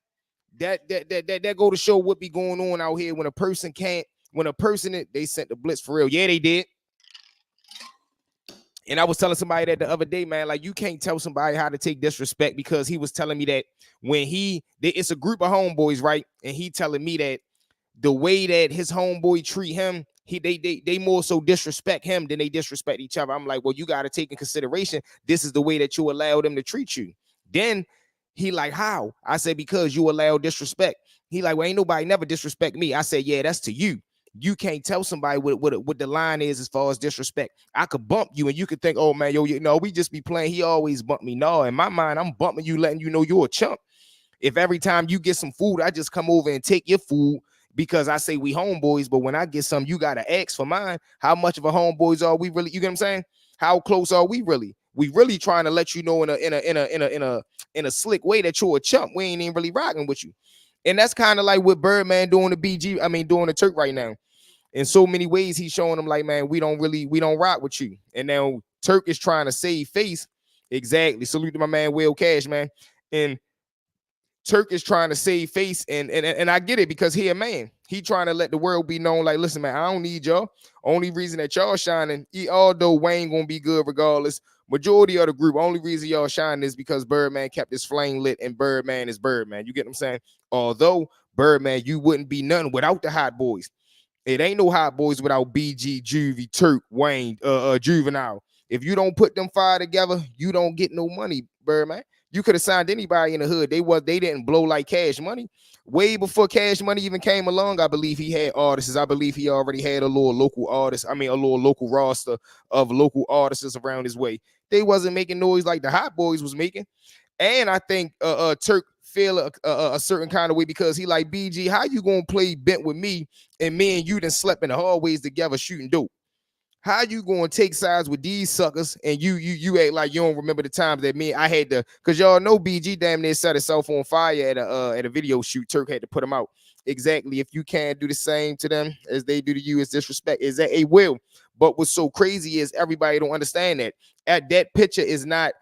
that go to show what be going on out here when a person they sent the blitz for real. Yeah, they did. And I was telling somebody that the other day, man, like, you can't tell somebody how to take disrespect, because he was telling me that when it's a group of homeboys, right? And he telling me that the way that his homeboy treat him, they more so disrespect him than they disrespect each other. I'm like, well, you got to take in consideration, this is the way that you allow them to treat you. Then he like, how? I said, because you allow disrespect. He like, well, ain't nobody never disrespect me. I said, yeah, that's to you. You can't tell somebody what the line is as far as disrespect. I could bump you and you could think, oh man, we just be playing. He always bump me. No, in my mind, I'm bumping you, letting you know you're a chump. If every time you get some food, I just come over and take your food because I say we homeboys, but when I get some, you gotta ask for mine. How much of a homeboys are we really? You get what I'm saying? How close are we really? We really trying to let you know in a slick way that you're a chump. We ain't even really rocking with you. And that's kind of like what Birdman doing doing the Turk right now. In so many ways, he's showing them like, man, we don't rock with you. And now Turk is trying to save face. Exactly. Salute to my man Will Cash, man. And Turk is trying to save face, and I get it, because he a man. He trying to let the world be known, like, listen, man, I don't need y'all. Only reason that y'all shining, although Wayne gonna be good regardless, majority of the group, only reason y'all shining is because Birdman kept his flame lit, and Birdman is Birdman. You get what I'm saying? Although Birdman, you wouldn't be nothing without the Hot Boys. It ain't no Hot Boys without BG, Juvie, Turk, Wayne, Juvenile. If you don't put them five together, you don't get no money, Birdman. You could have signed anybody in the hood. They didn't blow like Cash Money. Way before Cash Money even came along, I believe he had artists. I believe he already had a little local roster of local artists around his way. They wasn't making noise like the Hot Boys was making. And I think Turk feel a certain kind of way, because he like, BG, how you gonna play bent with me and me and you done slept in the hallways together shooting dope? How you gonna take sides with these suckers and you act like you don't remember the times that I had to, because y'all know BG damn near set himself on fire at a video shoot. Turk had to put him out. Exactly. If you can't do the same to them as they do to you, it's disrespect. Is that a will? But what's so crazy is everybody don't understand that picture is not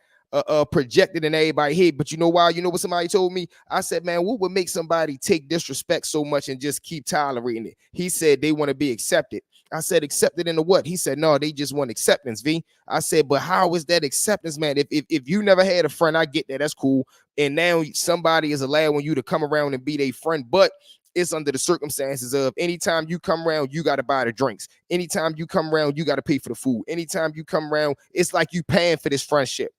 projected in everybody's head. But you know why? You know what somebody told me? I said, man, what would make somebody take disrespect so much and just keep tolerating it? He said they want to be accepted. I said, accepted into what? He said, no, they just want acceptance, V. I said, but how is that acceptance, man? If you never had a friend, I get that. That's cool. And now somebody is allowing you to come around and be their friend, but it's under the circumstances of anytime you come around, you got to buy the drinks. Anytime you come around, you got to pay for the food. Anytime you come around, it's like you paying for this friendship.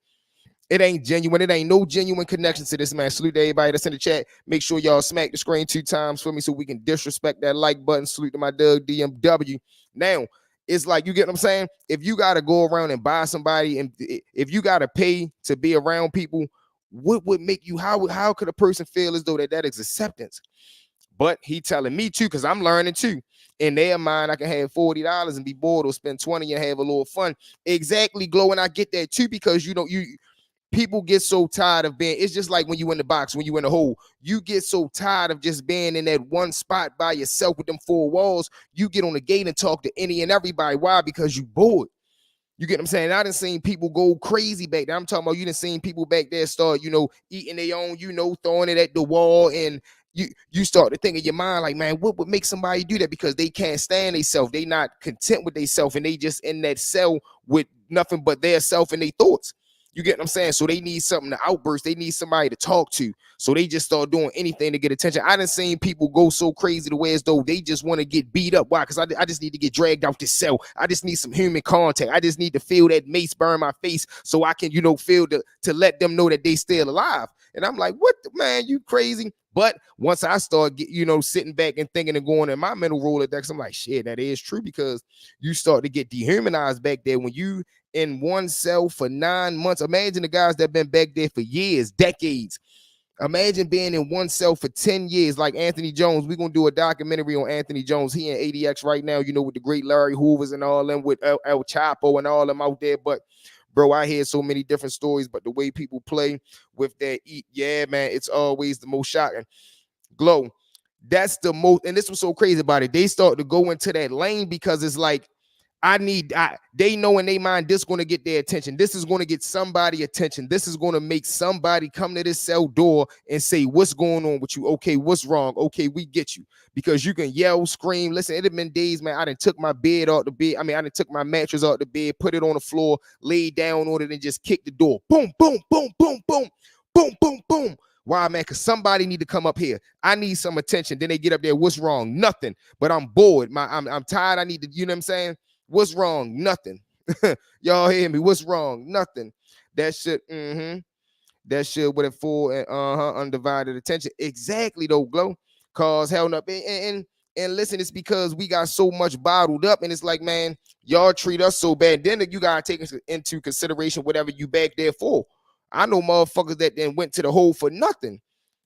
It ain't genuine. It ain't no genuine connection to this, man. Salute to everybody that's in the chat. Make sure y'all smack the screen 2 times for me so we can disrespect that like button. Salute to my Doug DMW. Now, it's like, you get what I'm saying? If you got to go around and buy somebody, and if you got to pay to be around people, what would make you, how could a person feel as though that is acceptance? But he telling me too, because I'm learning too. In their mind, I can have $40 and be bored, or spend 20 and have a little fun. Exactly, Glow, and I get that too, because people get so tired of being, it's just like when you in the box, when you in the hole, you get so tired of just being in that one spot by yourself with them 4 walls. You get on the gate and talk to any and everybody. Why? Because you bored. You get what I'm saying? I done seen people go crazy back there. I'm talking about, you done seen people back there start, eating their own, throwing it at the wall, and you start to think in your mind like, man, what would make somebody do that? Because they can't stand themselves. They not content with themselves, and they just in that cell with nothing but their self and their thoughts. You get what I'm saying? So they need something to outburst. They need somebody to talk to. So they just start doing anything to get attention. I done seen people go so crazy the way as though they just want to get beat up. Why? Because I just need to get dragged out this cell. I just need some human contact. I just need to feel that mace burn my face so I can, feel to let them know that they still alive. And I'm like, what, man, you crazy? But once I start, sitting back and thinking and going in my mental Rolodex, I'm like, shit, that is true, because you start to get dehumanized back there when you in one cell for 9 months. Imagine the guys that been back there for years, decades. Imagine being in one cell for 10 years, like Anthony Jones. We're going to do a documentary on Anthony Jones. He in ADX right now, with the great Larry Hoovers and all them, with El Chapo and all them out there. But bro, I hear so many different stories, but the way people play with that eat, yeah, man, it's always the most shocking. Glow, that's the most, and this was so crazy about it. They start to go into that lane because it's like, they know in their mind this is going to get their attention. This is going to get somebody attention. This is going to make somebody come to this cell door and say, what's going on with you? Okay, what's wrong? Okay, we get you. Because you can yell, scream. Listen, it have been days, man, I done took my bed off the bed. I done took my mattress off the bed, put it on the floor, laid down on it, and just kicked the door. Boom, boom, boom, boom, boom, boom, boom, boom. Why, man? Because somebody need to come up here. I need some attention. Then they get up there. What's wrong? Nothing. But I'm bored. I'm tired. I need to, you know what I'm saying? What's wrong? Nothing. Y'all hear me? What's wrong? Nothing. That shit, that shit with a full and undivided attention. Exactly though, Glow. Cause hell up. And listen, it's because we got so much bottled up, and it's like, man, y'all treat us so bad. Then you gotta take into consideration whatever you back there for. I know motherfuckers that then went to the hole for nothing.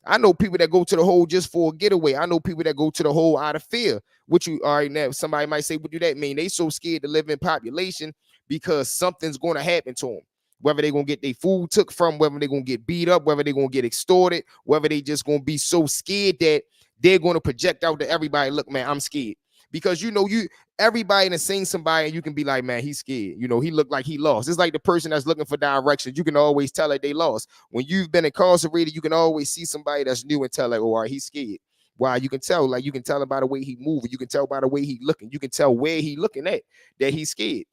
I know people that go to the hole just for a getaway. I know people that go to the hole out of fear. Which you all right now, somebody might say, what do that mean? They so scared to live in population because something's going to happen to them. Whether they're going to get their food took from, whether they're going to get beat up, whether they're going to get extorted, whether they just going to be so scared that they're going to project out to everybody, look, man, I'm scared. Because everybody that's seen somebody and you can be like, man, he's scared. He looked like he lost. It's like the person that's looking for directions. You can always tell that they lost. When you've been incarcerated, you can always see somebody that's new and tell like, oh, all right, he's scared. Why? You can tell, like you can tell by the way he moving. You can tell by the way he looking. You can tell where he looking at that he's scared.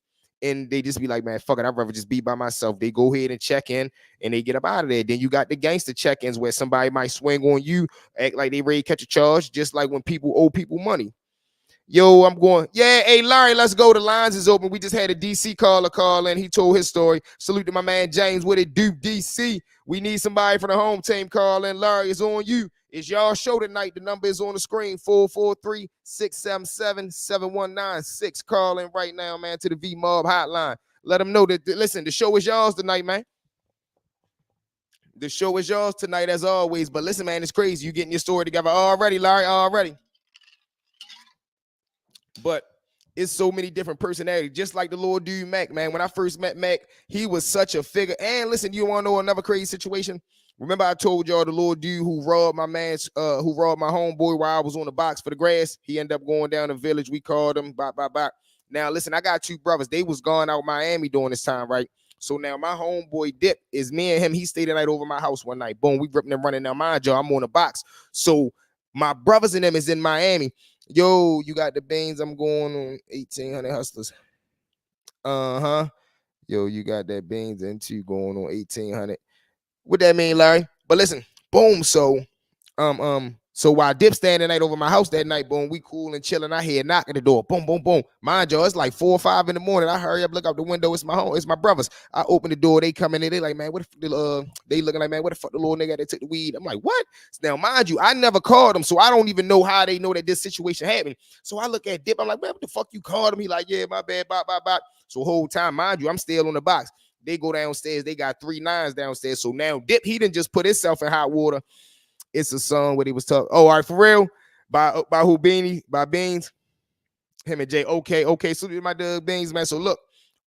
And they just be like, man, fuck it, I'd rather just be by myself. They go ahead and check in and they get up out of there. Then you got the gangster check-ins where somebody might swing on you, act like they ready to catch a charge, just like when people owe people money. Yo, I'm going, yeah, hey, Larry, let's go. The lines is open. We just had a DC caller call in. He told his story. Salute to my man James. What it do, DC? We need somebody for the home team call in. Larry, it's on you. It's y'all show tonight. The number is on the screen, 443-677-7196. Call in right now, man, to the V-Mob hotline. Let them know that, listen, the show is yours tonight, man. The show is yours tonight, as always. But listen, man, it's crazy. You getting your story together already, Larry, already. But it's so many different personalities, just like the little dude Mac, man. When I first met Mac, he was such a figure. And listen, you want to know another crazy situation? Remember I told y'all the little dude who robbed my homeboy while I was on the box for the grass? He ended up going down the village. We called him, Now, listen, I got two brothers. They was gone out Miami during this time, right? So now my homeboy Dip is me and him. He stayed the night over my house one night. Boom, we ripping and running. Now, mind you, I'm on a box. So my brothers and them is in Miami. Yo, you got the beans. I'm going on 1800 hustlers. Uh-huh. Yo, you got that beans into going on 1800. What that mean, Larry? But listen, boom. So while Dip standing night over my house that night, boom, we cool and chilling. I hear a knock at the door. Boom, boom, boom. Mind you, it's like 4 or 5 in the morning. I hurry up, look out the window. It's my home. It's my brothers. I open the door. They come in. They like, man, what the they looking like, man, what the fuck the little nigga that took the weed? I'm like, what? Now, mind you, I never called them, so I don't even know how they know that this situation happened. So I look at Dip. I'm like, man, what the fuck you called him? He like, yeah, my bad, bop, bop, bop. So whole time, mind you, I'm still on the box. They go downstairs. They got 3 9s downstairs. So now Dip, he didn't just put himself in hot water. It's a song where he was talking. Oh, all right, for real. By who Beanie? By Beans. Him and Jay. Okay. So my Doug Beans, man. So look,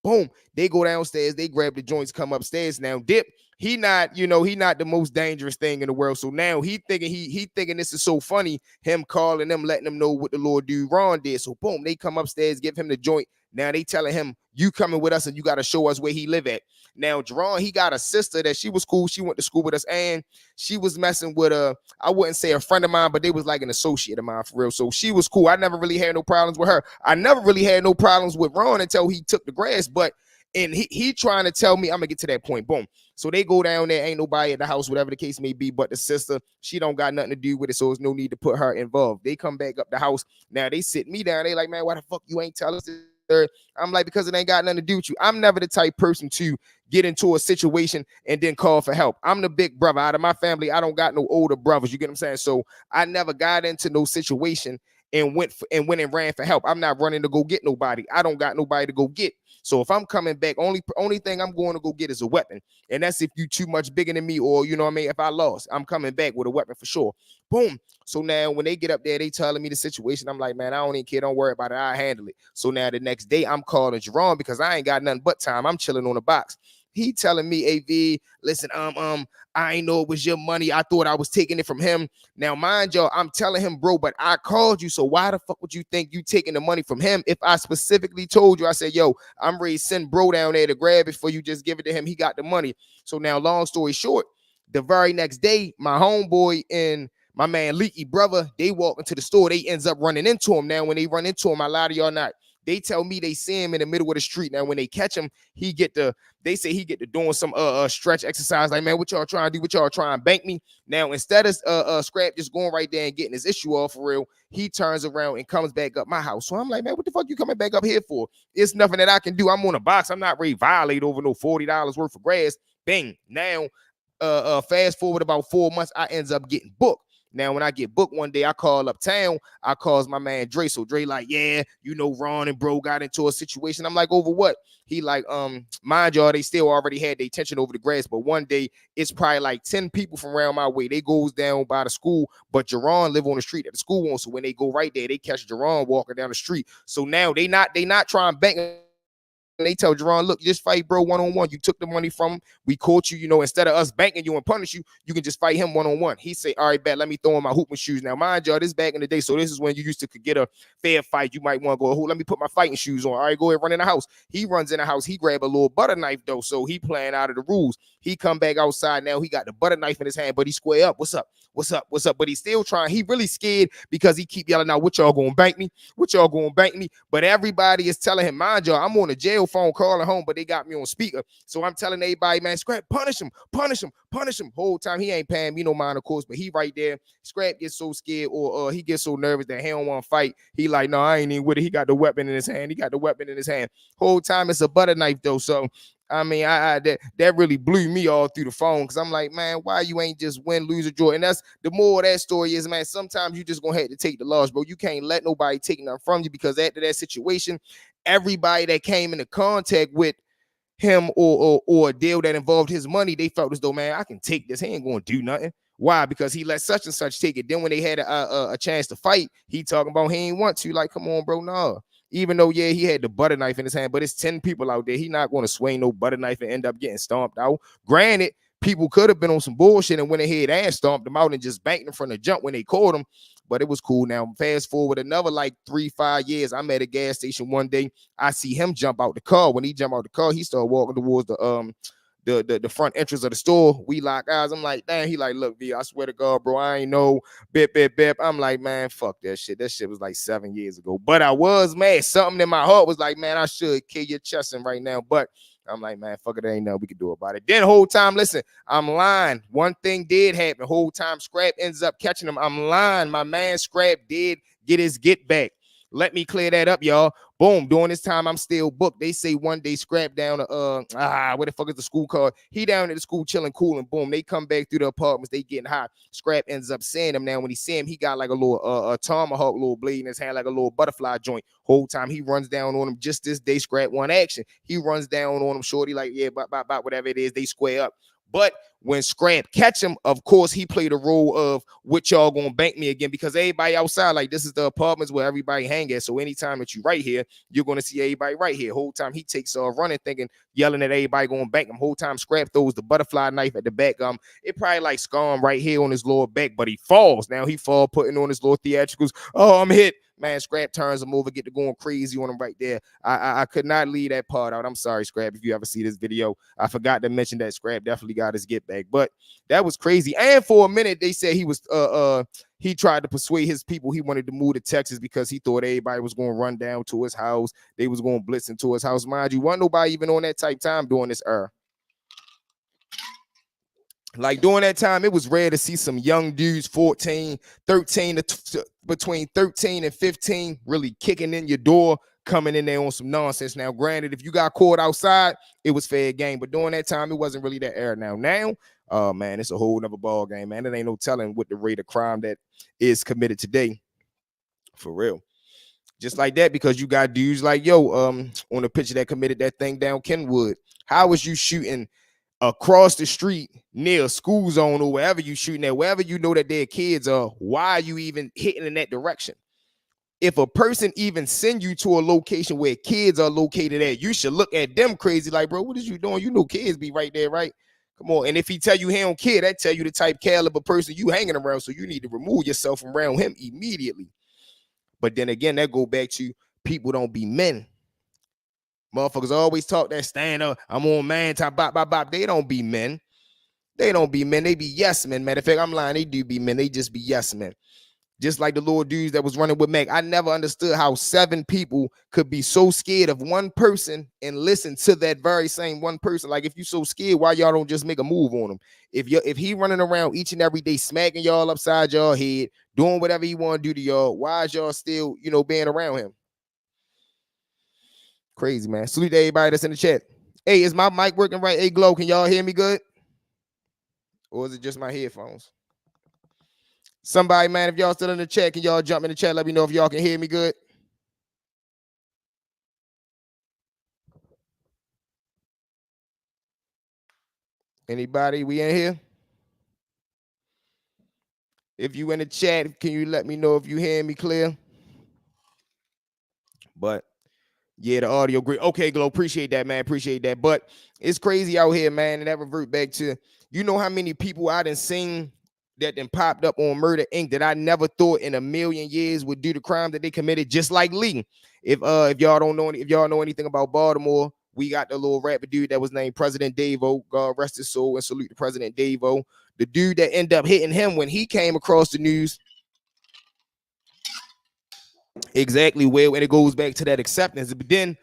boom. They go downstairs. They grab the joints, come upstairs. Now Dip, he not the most dangerous thing in the world. So now he thinking this is so funny. Him calling them, letting them know what the Lord dude Ron did. So boom, they come upstairs, give him the joint. Now they telling him, you coming with us and you got to show us where he live at. Now, Jerron, he got a sister that she was cool. She went to school with us and she was messing with I wouldn't say a friend of mine, but they was like an associate of mine for real. So she was cool. I never really had no problems with her. I never really had no problems with Ron until he took the grass. But he trying to tell me, I'm gonna get to that point. Boom. So they go down there, ain't nobody at the house, whatever the case may be, but the sister, she don't got nothing to do with it, so there's no need to put her involved. They come back up the house. Now they sit me down. They like, man, why the fuck you ain't tell us this? I'm like, because it ain't got nothing to do with you. I'm never the type person to get into a situation and then call for help. I'm the big brother out of my family. I don't got no older brothers. You get what I'm saying? So I never got into no situation and went and ran for help. I'm not running to go get nobody. I don't got nobody to go get. So if I'm coming back, only thing I'm going to go get is a weapon. And that's if you too much bigger than me, or you know what I mean, if I lost, I'm coming back with a weapon for sure. Boom. So now when they get up there, they telling me the situation. I'm like, man, I don't even care. Don't worry about it. I'll handle it. So now the next day I'm calling Jerome because I ain't got nothing but time. I'm chilling on the box. He telling me, AV, listen, I ain't know it was your money. I thought I was taking it from him. Now, mind y'all, I'm telling him, bro, but I called you. So why the fuck would you think you taking the money from him? If I specifically told you, I said, yo, I'm ready to send bro down there to grab it for you. Just give it to him. He got the money. So now, long story short, the very next day, my homeboy and my man Leaky brother, they walk into the store. They ends up running into him. Now, when they run into him, I lie to y'all not. They tell me they see him in the middle of the street. Now, when they catch him, they say he get to doing some stretch exercise. Like, man, what y'all trying to do? What y'all trying to bank me? Now, instead of Scrap just going right there and getting his issue off for real, he turns around and comes back up my house. So I'm like, man, what the fuck you coming back up here for? It's nothing that I can do. I'm on a box. I'm not ready to violate over no $40 worth of grass. Bang. Now, fast forward about 4 months, I ends up getting booked. Now, when I get booked one day, I call uptown. I calls my man Dre. So Dre like, yeah, you know, Ron and bro got into a situation. I'm like, over what? He like, mind y'all, they still already had their attention over the grass. But one day, it's probably like 10 people from around my way. They goes down by the school, but Jerron live on the street that the school on. So when they go right there, they catch Jerron walking down the street. So now they not trying to bank. They tell Jerron, look, just fight bro one-on-one. You took the money from him. We caught you, you know, instead of us banking you and punish you, you can just fight him one-on-one. He say, all right, bet, let me throw in my hooping shoes. Now, mind y'all, this back in the day, so this is when you used to could get a fair fight. You might want to go, let me put my fighting shoes on. All right, go ahead, run in the house. He runs in the house. He grab a little butter knife, though, so he playing out of the rules. He come back outside. Now he got the butter knife in his hand, but he square up. What's up? What's up? What's up? But he's still trying. He really scared because he keep yelling out, what y'all gonna bank me? What y'all gonna bank me? But everybody is telling him, mind y'all, I'm on a jail phone calling home, but they got me on speaker. So I'm telling everybody, man, Scrap, punish him, punish him, punish him. Whole time he ain't paying me no mind, of course, but he right there. Scrap gets so scared or he gets so nervous that he don't want to fight. He like, no, I ain't even with it. He got the weapon in his hand. He got the weapon in his hand. Whole time it's a butter knife though. So I mean, that really blew me all through the phone because I'm like, man, why you ain't just win, lose, or draw? And that's the more of that story is, man, sometimes you just gonna have to take the loss, bro. You can't let nobody take nothing from you because after that situation, everybody that came into contact with him or a deal that involved his money, they felt as though, man, I can take this. He ain't gonna do nothing. Why? Because he let such and such take it. Then when they had a chance to fight, he talking about he ain't want to. Like, come on, bro, nah. Even though, yeah, he had the butter knife in his hand, but it's 10 people out there. He not going to swing no butter knife and end up getting stomped out. Granted, people could have been on some bullshit and went ahead and stomped them out and just banked them from the jump when they caught them. But it was cool. Now, fast forward another like 3-5 years. I'm at a gas station one day. I see him jump out the car. When he jumped out the car, he started walking towards the front entrance of the store. We lock eyes. I'm like, damn. He like, look, V, I swear to God, bro, I ain't know. Bip. I'm like, man, fuck that shit. That shit was like 7 years ago. But I was mad. Something in my heart was like, man, I should kill your chest right now. But I'm like, man, fuck it, there ain't nothing we can do about it. Then the whole time, listen, I'm lying. One thing did happen. Whole time Scrap ends up catching him. I'm lying. My man Scrap did get his get back. Let me clear that up, y'all. Boom. During this time, I'm still booked. They say one day Scrap down to what the fuck is the school called? He down at the school chilling, cool, and boom. They come back through the apartments. They getting hot. Scrap ends up seeing him. Now, when he see him, he got like a little tomahawk, little blade in his hand, like a little butterfly joint. Whole time he runs down on him. Just this day, Scrap one action. He runs down on him, shorty, like, yeah, bop, whatever it is. They square up. But when Scrap catch him, of course, he played a role of what y'all gonna bank me again, because everybody outside, like, this is the apartments where everybody hang at. So anytime that you right here, you're gonna see everybody right here. Whole time he takes running, thinking, yelling at everybody gonna bank him. Whole time Scrap throws the butterfly knife at the back. It probably like scar him right here on his lower back, but he falls. Now he fall, putting on his little theatricals. Oh, I'm hit. Man, Scrap turns him over, get to going crazy on him right there. I could not leave that part out. I'm sorry, Scrap, if you ever see this video. I forgot to mention that Scrap definitely got his get back. But that was crazy. And for a minute, they said he tried to persuade his people he wanted to move to Texas because he thought everybody was going to run down to his house. They was going to blitz into his house. Mind you, wasn't nobody even on that type time during this era. Like during that time, it was rare to see some young dudes, 14, 13, between 13 and 15, really kicking in your door, coming in there on some nonsense. Now, granted, if you got caught outside, it was fair game. But during that time, it wasn't really that era. Now, oh man, it's a whole nother ball game, man. It ain't no telling what the rate of crime that is committed today. For real. Just like that, because you got dudes like, yo, on the picture that committed that thing down Kenwood. How was you shooting across the street near a school zone or wherever you shooting at, wherever you know that their kids are? Why are you even hitting in that direction? If a person even send you to a location where kids are located at, you should look at them crazy like, bro, what is you doing? You know kids be right there, right? Come on. And if he tell you he don't care, that tell you the type caliber person you hanging around, so you need to remove yourself from around him immediately. But then again, that go back to people don't be men. Motherfuckers always talk that stand up, I'm on man time, bop. They don't be men. They don't be men. They be yes men. Matter of fact, I'm lying. They do be men. They just be yes men. Just like the little dudes that was running with Meg. I never understood how 7 people could be so scared of one person and listen to that very same one person. Like, if you so scared, why y'all don't just make a move on him? If he running around each and every day, smacking y'all upside y'all head, doing whatever he want to do to y'all, why is y'all still, being around him? Crazy, man. Salute to everybody that's in the chat. Hey, is my mic working right? Hey, Glow, can y'all hear me good? Or is it just my headphones? Somebody, man, if y'all still in the chat, can y'all jump in the chat? Let me know if y'all can hear me good. Anybody? We in here? If you in the chat, can you let me know if you hear me clear? But yeah, the audio great. Okay, Glow, appreciate that, man. Appreciate that. But it's crazy out here, man. And that revert back to, how many people I done seen that then popped up on Murder Inc. that I never thought in a million years would do the crime that they committed, just like Lee. If y'all don't know, if y'all know anything about Baltimore, we got the little rapper dude that was named President Davo. God rest his soul, and salute to President Davo. The dude that ended up hitting him when he came across the news. Exactly, Will, and it goes back to that acceptance. But then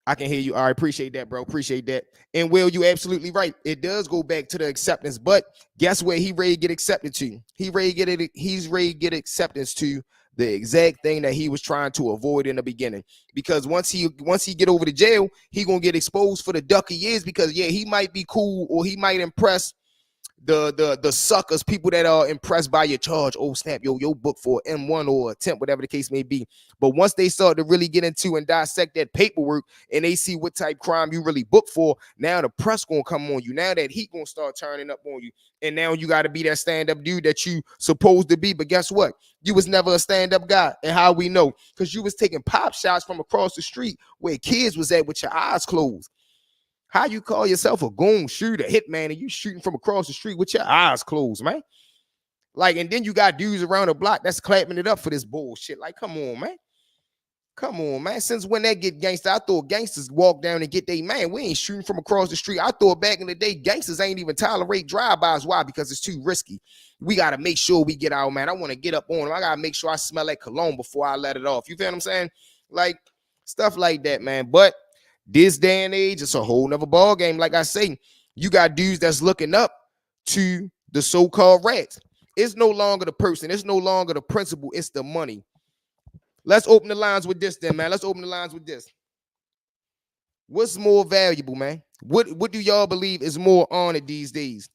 I can hear you. I appreciate that, bro. Appreciate that. And Will, you absolutely right. It does go back to the acceptance. But guess where he ready to get accepted to? He's ready to get acceptance to the exact thing that he was trying to avoid in the beginning. Because once he get over to jail, he gonna get exposed for the duck he is. Because yeah, he might be cool or he might impress the suckers, people that are impressed by your charge. Oh snap, your book for M1 or attempt, whatever the case may be. But once they start to really get into and dissect that paperwork and they see what type crime you really booked for, now the press gonna come on you. Now that heat gonna start turning up on you, and now you got to be that stand-up dude that you supposed to be. But guess what? You was never a stand-up guy. And how we know? Because you was taking pop shots from across the street where kids was at with your eyes closed. How you call yourself a goon shooter, hitman, and you shooting from across the street with your eyes closed, man? Like, and then you got dudes around the block that's clapping it up for this bullshit. Like, come on, man. Come on, man. Since when that get gangster, I thought gangsters walk down and get they man. We ain't shooting from across the street. I thought back in the day, gangsters ain't even tolerate drive-bys. Why? Because it's too risky. We got to make sure we get out, man. I want to get up on them. I got to make sure I smell like cologne before I let it off. You feel what I'm saying? Like, stuff like that, man. But this day and age, it's a whole nother ball game. Like I say, you got dudes that's looking up to the so-called rats. It's no longer the person. It's no longer the principle. It's the money. Let's open the lines with this then, man. Let's open the lines with this. What's more valuable, man? What do y'all believe is more honored these days?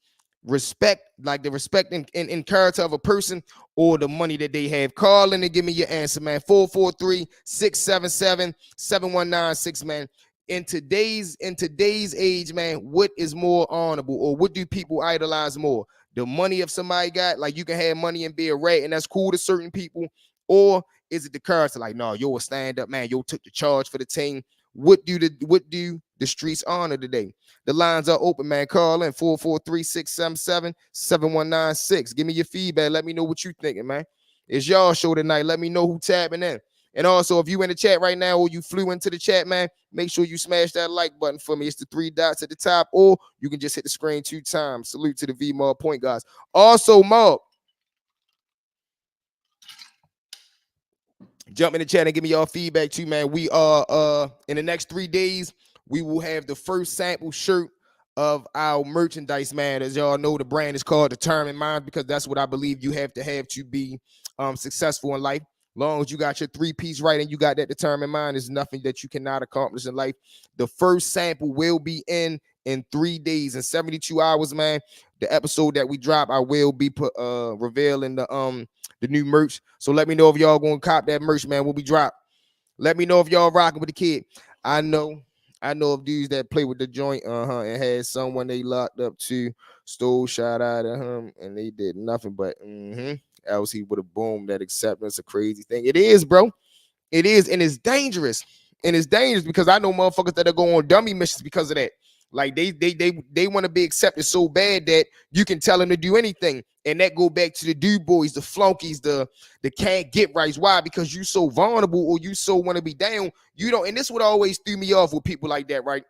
Respect, like the respect in character of a person, or the money that they have? Call in and give me your answer, man. 443-677-7196, man. In today's age, man, what is more honorable, or what do people idolize more? The money of somebody got, like you can have money and be a rat, and that's cool to certain people, or is it the character? Like, no, you're a stand-up man. You took the charge for the team. What do the streets honor today? The lines are open, man. Call in 443-677-7196. Give me your feedback. Let me know what you thinking, man. It's y'all show tonight. Let me know who tapping in. And also, if you in the chat right now, or you flew into the chat, man, make sure you smash that like button for me. It's the 3 dots at the top, or you can just hit the screen 2 times. Salute to the V-Mob point guys. Also, Mob, jump in the chat and give me y'all feedback too, man. We are in the next 3 days, we will have the first sample shirt of our merchandise, man. As y'all know, the brand is called Determined Mind, because that's what I believe you have to be successful in life. Long as you got your 3-piece right and you got that determined mind, there's nothing that you cannot accomplish in life. The first sample will be in 3 days and 72 hours, man. The episode that we drop, I will be revealing the new merch. So let me know if y'all gonna cop that merch, man. Will be dropped. Let me know if y'all rocking with the kid. I know of dudes that play with the joint, and had someone they locked up to, stole, shot out at him, and they did nothing but else he would have boomed. That acceptance, a crazy thing. It is, bro. It is, and it's dangerous. And it's dangerous because I know motherfuckers that are going on dummy missions because of that. Like they want to be accepted so bad that you can tell them to do anything. And that go back to the dude boys, the flunkies, the can't get rights. Why? Because you so vulnerable, or you so want to be down. You don't, and this would always threw me off with people like that, right?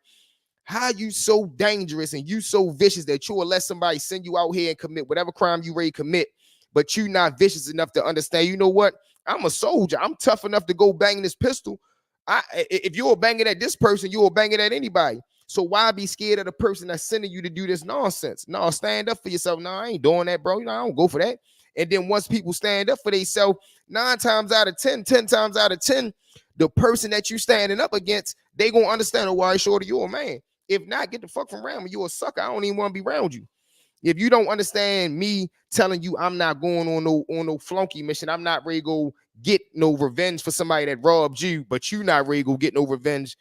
How you so dangerous and you so vicious that you will let somebody send you out here and commit whatever crime you ready to commit, but you not vicious enough to understand, you know what? I'm a soldier. I'm tough enough to go bang this pistol. If you're banging at this person, you'll bang it at anybody. So why be scared of the person that's sending you to do this nonsense? No, stand up for yourself. No, I ain't doing that, bro. You know, I don't go for that. And then once people stand up for themselves, 10 times out of 10, the person that you standing up against, they gonna understand, oh, why shorty, you're a man. If not, get the fuck from around me. You're a sucker. I don't even want to be around you. If you don't understand me telling you I'm not going on no flunky mission, I'm not ready to go get no revenge for somebody that robbed you, but you not ready to go get no revenge.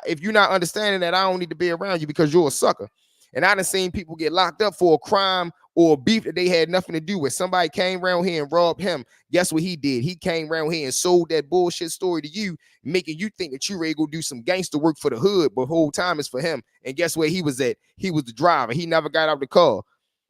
If you're not understanding that, I don't need to be around you because you're a sucker. And I done seen people get locked up for a crime or a beef that they had nothing to do with. Somebody came around here and robbed him. Guess what he did? He came around here and sold that bullshit story to you, making you think that you ready to go do some gangster work for the hood, but the whole time it's for him. And guess where he was at? He was the driver. He never got out of the car,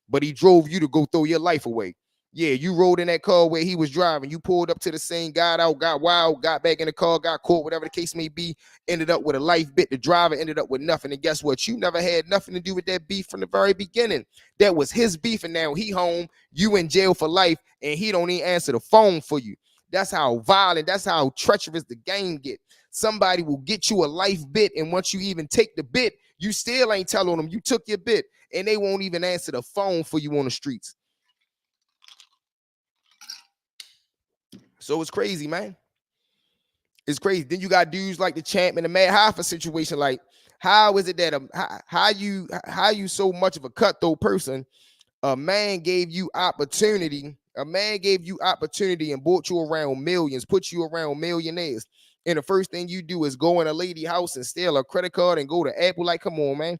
but he drove you to go throw your life away. Yeah, you rode in that car where he was driving. You pulled up to the scene, got out, got wild, got back in the car, got caught, whatever the case may be, ended up with a life bit. The driver ended up with nothing. And guess what? You never had nothing to do with that beef from the very beginning. That was his beef, and now he home, you in jail for life, and he don't even answer the phone for you. That's how violent, that's how treacherous the game get. Somebody will get you a life bit, and once you even take the bit, you still ain't telling them you took your bit, and they won't even answer the phone for you on the streets. So it's crazy, man. It's crazy. Then you got dudes like the Champ and the Mad Hoffa situation. Like, how is it that how you so much of a cutthroat person? A man gave you opportunity. A man gave you opportunity and brought you around millions, put you around millionaires. And the first thing you do is go in a lady house and steal a credit card and go to Apple. Like, come on, man.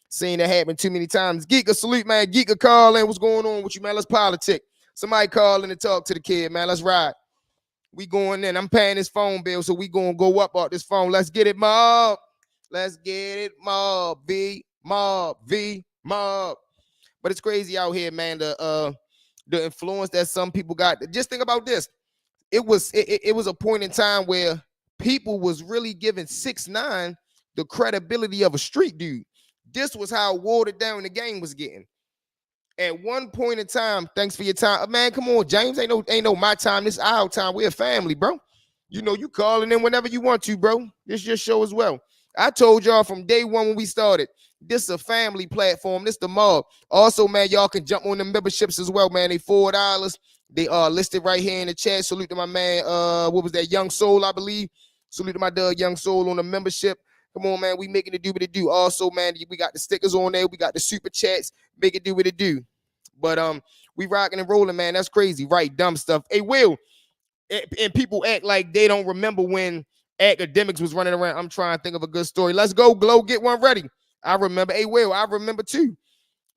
Seen that happen too many times. Geeka, salute, man. Geeka, call in. What's going on with you, man? Let's politic. Somebody call in and talk to the kid, man. Let's ride. We going in. I'm paying this phone bill, so we gonna go up on this phone. Let's get it, Mob. Let's get it, Mob V, Mob V, Mob. But it's crazy out here, man. The influence that some people got. Just think about this. It was a point in time where people was really giving 6ix9ine the credibility of a street dude. This was how watered down the game was getting. At one point in time, thanks for your time. Man, come on, James. Ain't no my time. This is our time. We're a family, bro. You know, you calling in whenever you want to, bro. This is your show as well. I told y'all from day one when we started, this is a family platform. This the Mob. Also, man, y'all can jump on the memberships as well, man. They $4. They are listed right here in the chat. Salute to my man, what was that, Young Soul, I believe. Salute to my dog, Young Soul, on the membership. Come on, man. We making it do what it do. Also, man, we got the stickers on there. We got the super chats. Make it do what it do. But we rocking and rolling, man. That's crazy, right? Dumb stuff. Hey, Will, and people act like they don't remember when Academics was running around. I'm trying to think of a good story. Let's go, Glow. Get one ready. I remember. Hey, Will, I remember too.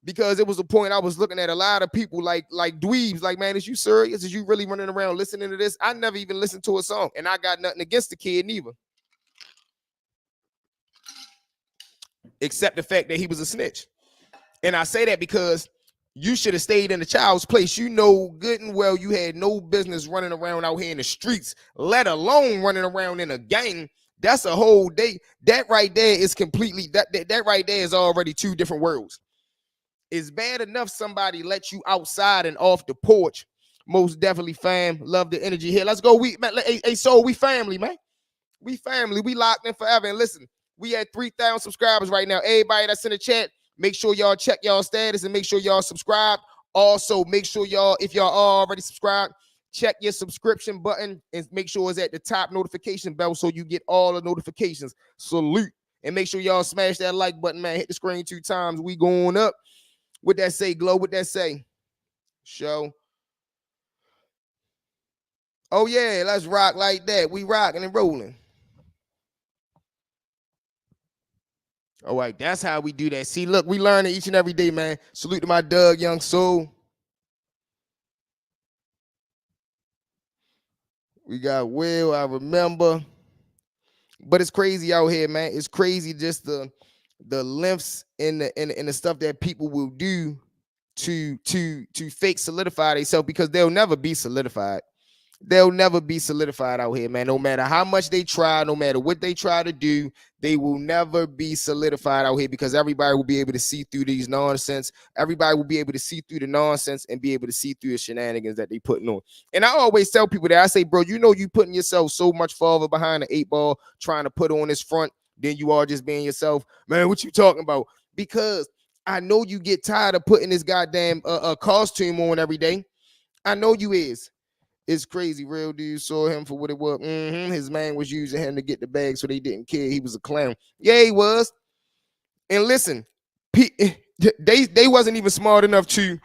Because it was a point I was looking at a lot of people like dweebs, like, man, is you serious? Is you really running around listening to this? I never even listened to a song, and I got nothing against the kid neither. Except the fact that he was a snitch. And I say that because you should have stayed in the child's place. You know good and well you had no business running around out here in the streets, let alone running around in a gang. That's a whole day. That right there is completely, that right there is already two different worlds. It's bad enough somebody let you outside and off the porch. Most definitely, fam. Love the energy here. Let's go. Hey, Soul, we family, man. We family. We locked in forever. And listen, we at 3,000 subscribers right now. Everybody that's in the chat, make sure y'all check y'all status and make sure y'all subscribe. Also, make sure y'all, if y'all are already subscribed, check your subscription button and make sure it's at the top notification bell so you get all the notifications. Salute. And make sure y'all smash that like button, man. Hit the screen 2 times. We going up. What that say, Glow? What that say? Show. Oh, yeah, let's rock like that. We rocking and rolling. All right, that's how we do that. See, look, we learning each and every day, man. Salute to my Doug, Young Soul. We got Will, I remember. But it's crazy out here, man. It's crazy just the lengths and the stuff that people will do to fake solidify themselves, because they'll never be solidified. They'll never be solidified out here, man. No matter how much they try, no matter what they try to do, they will never be solidified out here, because everybody will be able to see through these nonsense. Everybody will be able to see through the nonsense and be able to see through the shenanigans that they putting on. And I always tell people that, I say, bro, you know you putting yourself so much farther behind the 8 ball trying to put on this front than you are just being yourself. Man, what you talking about? Because I know you get tired of putting this goddamn costume on every day. I know you is. It's crazy. Real dude saw him for what it was. His man was using him to get the bag, so they didn't care. He was a clown. Yeah, he was. And listen, they wasn't even smart enough to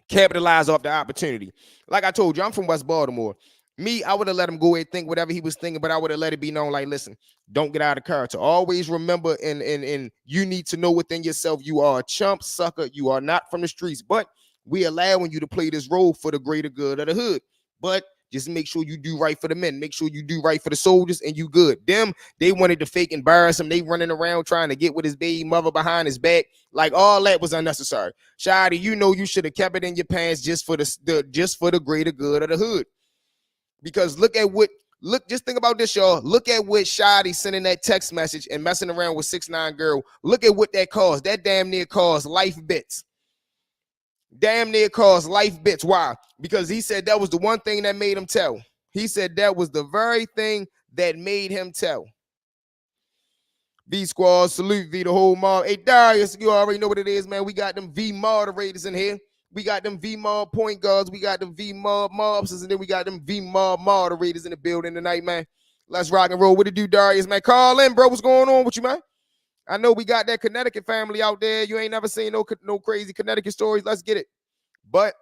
capitalize off the opportunity. Like I told you, I'm from West Baltimore. Me, I would have let him go and think whatever he was thinking, but I would have let it be known, like, listen, don't get out of character. Always remember, and you need to know within yourself, you are a chump sucker. You are not from the streets, but we allowing you to play this role for the greater good of the hood. But just make sure you do right for the men. Make sure you do right for the soldiers, and you good. Them, they wanted to fake embarrass him. They running around trying to get with his baby mother behind his back. Like, all that was unnecessary. Shawty, you know you should have kept it in your pants just for the greater good of the hood. Because just think about this, y'all. Look at what Shawty sending that text message and messing around with 6ix9ine girl. Look at what that caused. That damn near caused life bits. Damn near caused life bits. Why? Because he said that was the one thing that made him tell. He said that was the very thing that made him tell. V Squad, salute V, the whole mob. Hey, Darius, you already know what it is, man. We got them V moderators in here. We got them V mob point guards. We got them V mob mobsters, and then we got them V mob moderators in the building tonight, man. Let's rock and roll. What it do, Darius, man? Call in, bro. What's going on with you, man? I know we got that Connecticut family out there. You ain't never seen no crazy Connecticut stories. Let's get it. But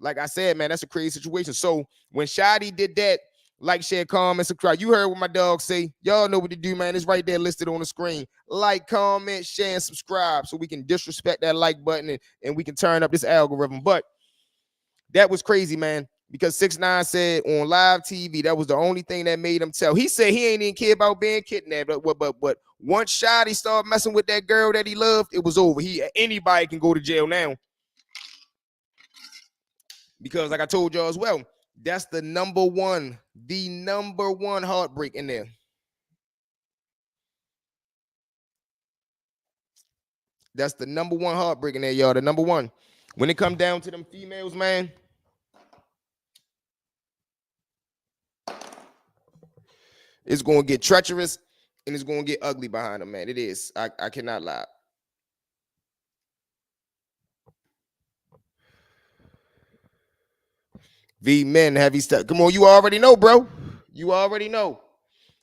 like I said, man, that's a crazy situation. So when Shawty did that, like, share, comment, subscribe. You heard what my dog say. Y'all know what to do, man. It's right there listed on the screen. Like, comment, share, and subscribe so we can disrespect that like button and we can turn up this algorithm. But that was crazy, man. Because 6ix9ine said on live TV that was the only thing that made him tell. He said he ain't even care about being kidnapped. But once Shotty started messing with that girl that he loved, it was over. Anybody can go to jail now. Because like I told y'all as well, that's the number one heartbreak in there. That's the number one heartbreak in there, y'all. The number one. When it come down to them females, man, it's going to get treacherous and it's going to get ugly behind them, man. It is. I cannot lie. V men, heavy stuff. Come on, you already know, bro. You already know.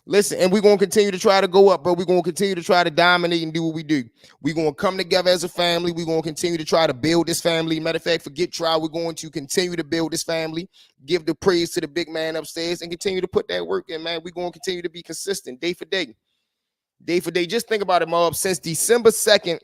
Listen, and we're going to continue to try to go up, bro. We're going to continue to try to dominate and do what we do. We're going to come together as a family. We're going to continue to try to build this family. Matter of fact, forget trial. We're going to continue to build this family, give the praise to the big man upstairs, and continue to put that work in, man. We're going to continue to be consistent day for day. Day for day. Just think about it, Mob. Since December 2nd,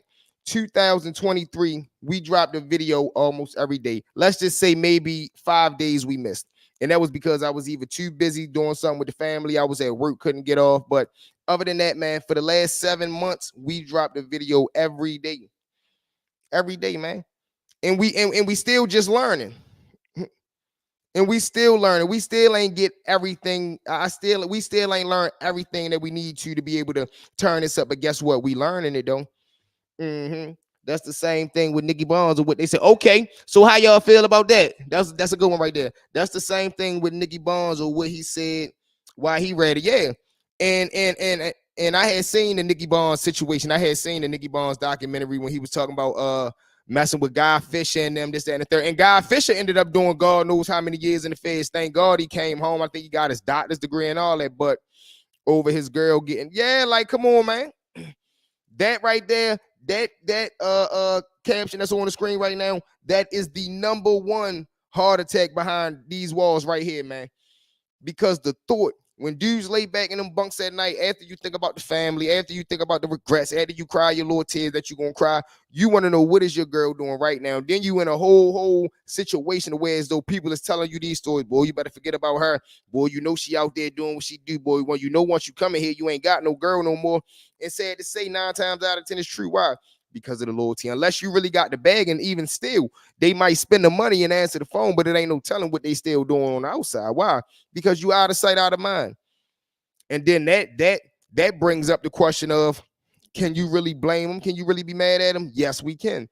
2023, we dropped a video almost every day. Let's just say maybe 5 days we missed. And that was because I was either too busy doing something with the family. I was at work, couldn't get off. But other than that, man, for the last 7 months, we dropped a video every day. Every day, man. And we still just learning. And we still learning. We still ain't get everything. We still ain't learned everything that we need to be able to turn this up. But guess what? We learning it, though. That's the same thing with Nicky Barnes or what they say. Okay, so how y'all feel about that? That's a good one right there. That's the same thing with Nicky Barnes or what he said, why he read it. Yeah, and I had seen the Nicky Barnes situation. I had seen the Nicky Barnes documentary when he was talking about messing with Guy Fisher and them, this, that, and the third. And Guy Fisher ended up doing God knows how many years in the feds. Thank God he came home. I think he got his doctor's degree and all that. But over his girl getting, like, come on, man. That right there. That caption that's on the screen right now, that is the number one heart attack behind these walls right here, man. Because the thought, when dudes lay back in them bunks at night, after you think about the family, after you think about the regrets, after you cry your little tears that you're going to cry, you want to know what is your girl doing right now. Then you in a whole situation where as though people is telling you these stories. Boy, you better forget about her. Boy, you know she out there doing what she do. Boy, when you know once you come in here, you ain't got no girl no more. And sad to say 9 times out of 10 it's true. Why? Because of the loyalty. Unless you really got the bag, and even still, they might spend the money and answer the phone, but it ain't no telling what they still doing on the outside. Why? Because you out of sight, out of mind. And then that brings up the question of, can you really blame them? Can you really be mad at them? Yes, we can.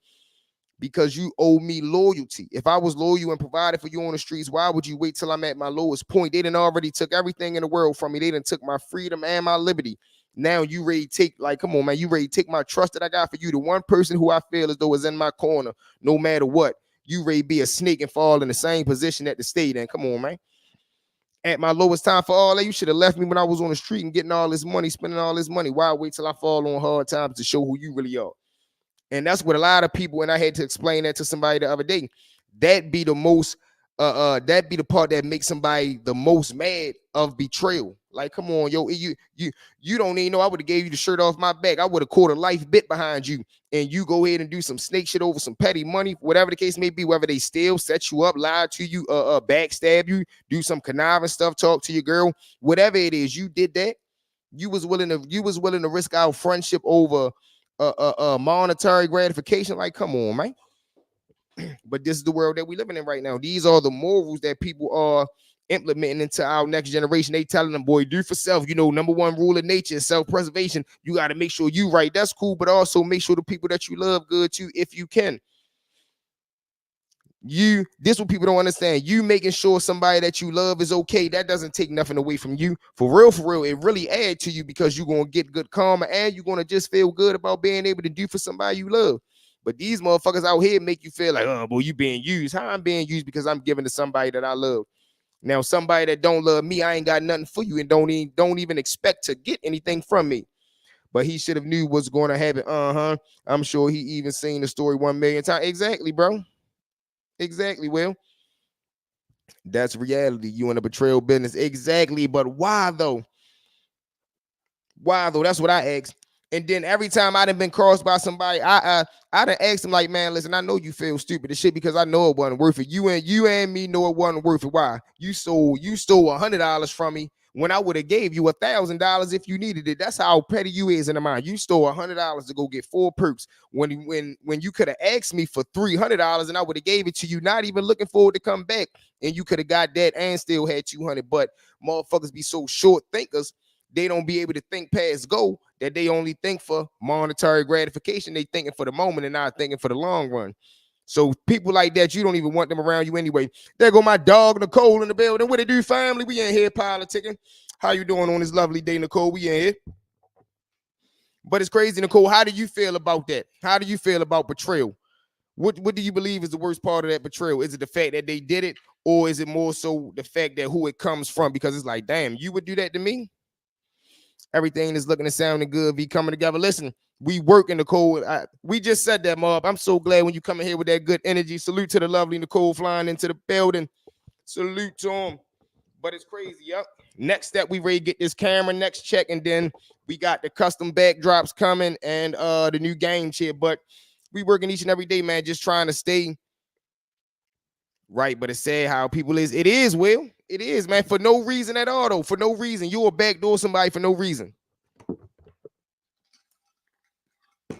Because you owe me loyalty. If I was loyal and provided for you on the streets, why would you wait till I'm at my lowest point? They done already took everything in the world from me. They done took my freedom and my liberty. Now you ready to take, like, come on, man, you ready to take my trust that I got for you, the one person who I feel as though is in my corner, no matter what. You ready to be a snake and fall in the same position that the state in. Come on, man. At my lowest time for all that, you should have left me when I was on the street and getting all this money, spending all this money. Why wait till I fall on hard times to show who you really are? And that's what a lot of people, and I had to explain that to somebody the other day, that be the most, that be the part that makes somebody the most mad of betrayal. Like, come on, yo, you don't even know. I would have gave you the shirt off my back. I would have caught a life bit behind you, and you go ahead and do some snake shit over some petty money, whatever the case may be, whether they steal, set you up, lie to you, backstab you, do some conniving stuff, talk to your girl, whatever it is, you did that. You was willing to risk our friendship over monetary gratification. Like, come on, man. But this is the world that we living in right now. These are the morals that people are implementing into our next generation. They telling them, boy, do for self. You know, number one rule of nature is self-preservation. You got to make sure you right. That's cool, but also make sure the people that you love good too, if you can. This what people don't understand. You making sure somebody that you love is okay, that doesn't take nothing away from you. For real, it really adds to you, because you're going to get good karma and you're going to just feel good about being able to do for somebody you love. But these motherfuckers out here make you feel like, oh, boy, you being used. How I'm being used? Because I'm giving to somebody that I love. Now, somebody that don't love me, I ain't got nothing for you, and don't even expect to get anything from me. But he should have knew what's going to happen. I'm sure he even seen the story 1 million times. Exactly, bro. Exactly, Will. That's reality. You in a betrayal business. Exactly. But why though? Why though? That's what I asked. And then every time I done been crossed by somebody, I done asked them like, man, listen, I know you feel stupid as shit because I know it wasn't worth it. You and me know it wasn't worth it. Why? You stole $100 from me when I would have gave you $1,000 if you needed it. That's how petty you is in the mind. You stole $100 to go get 4 perks when you could have asked me for $300 and I would have gave it to you, not even looking forward to come back, and you could have got that and still had 200. But motherfuckers be so short thinkers. They don't be able to think past go, that they only think for monetary gratification. They thinking for the moment and not thinking for the long run. So people like that, you don't even want them around you anyway. There go my dog Nicole in the building. What it do, family? We in here politicking. How you doing on this lovely day, Nicole? We in here. But it's crazy, Nicole. How do you feel about that? How do you feel about betrayal? What do you believe is the worst part of that betrayal? Is it the fact that they did it, or is it more so the fact that who it comes from? Because it's like, damn, you would do that to me? Everything is looking and sounding good. Be coming together. Listen, we work in Nicole. We just said that, Mob. I'm so glad when you come in here with that good energy. Salute to the lovely Nicole flying into the building. Salute to him. But it's crazy. Yep. Next step, we ready to get this camera next check, and then we got the custom backdrops coming and the new game chair. But we working each and every day, man, just trying to stay right. But it's sad how people is. It is, Will. It is, man, for no reason at all, though. For no reason. You'll backdoor somebody for no reason. And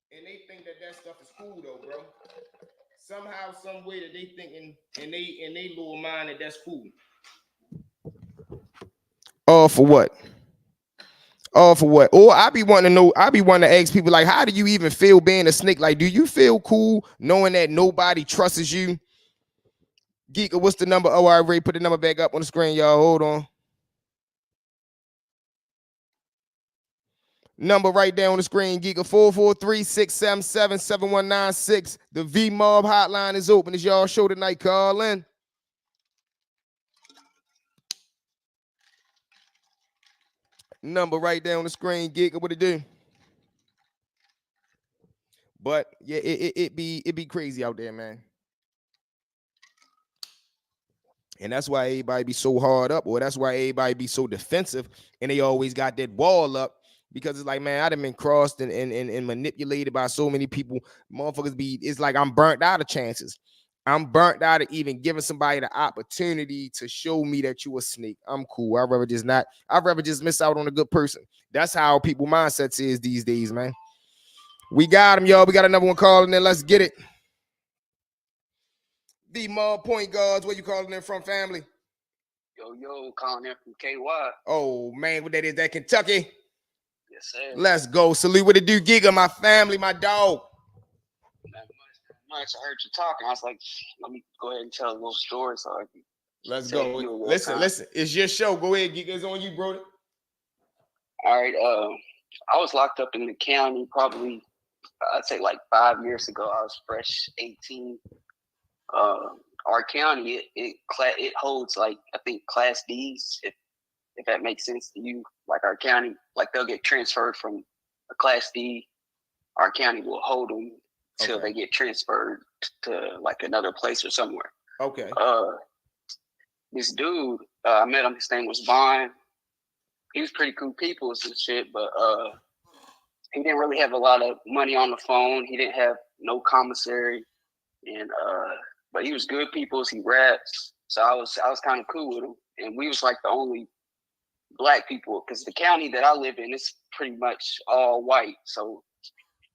they think that stuff is cool, though, bro. Somehow, some way that they thinking in they little mind that that's cool. Oh, for what? Oh, for what? Or I be wanting to know, I be wanting to ask people, like, how do you even feel being a snake? Like, do you feel cool knowing that nobody trusts you? Geeka, what's the number? Oh, I already put the number back up on the screen, y'all. Hold on. Number right there on the screen, Geeka, 443-677-7196. The V-Mob hotline is open. It's y'all show tonight. Call in. Number right there on the screen, Geeka, what it do? But yeah, it be crazy out there, man. And that's why everybody be so hard up, or that's why everybody be so defensive, and they always got that wall up, because it's like, man, I done been crossed and manipulated by so many people. Motherfuckers be, it's like I'm burnt out of chances. I'm burnt out of even giving somebody the opportunity to show me that you a snake. I'm cool. I'd rather just miss out on a good person. That's how people mindsets is these days, man. We got him, y'all. We got another one calling in. Let's get it. The Mob Point Guards, where you calling in from, family? Yo, calling in from KY. Oh, man, what that is, that Kentucky? Yes, sir. Let's go. Salute, what it do, Giga, my family, my dog. Not much. I heard you talking. I was like, let me go ahead and tell a little story so I can. Let's go. Listen. It's your show. Go ahead, Giga. It's on you, bro. All right. I was locked up in the county probably, I'd say like 5 years ago. I was fresh 18. Our county, it holds like, I think, Class D's, if that makes sense to you. Like our county, like they'll get transferred from a Class D. Our county will hold them till they get transferred to like another place or somewhere. Okay. This dude, I met him. His name was Vaughn. He was pretty cool people and shit, but he didn't really have a lot of money on the phone. He didn't have no commissary, and but he was good people. He raps, so I was kind of cool with him, and we was like the only Black people, because the county that I live in is pretty much all white, so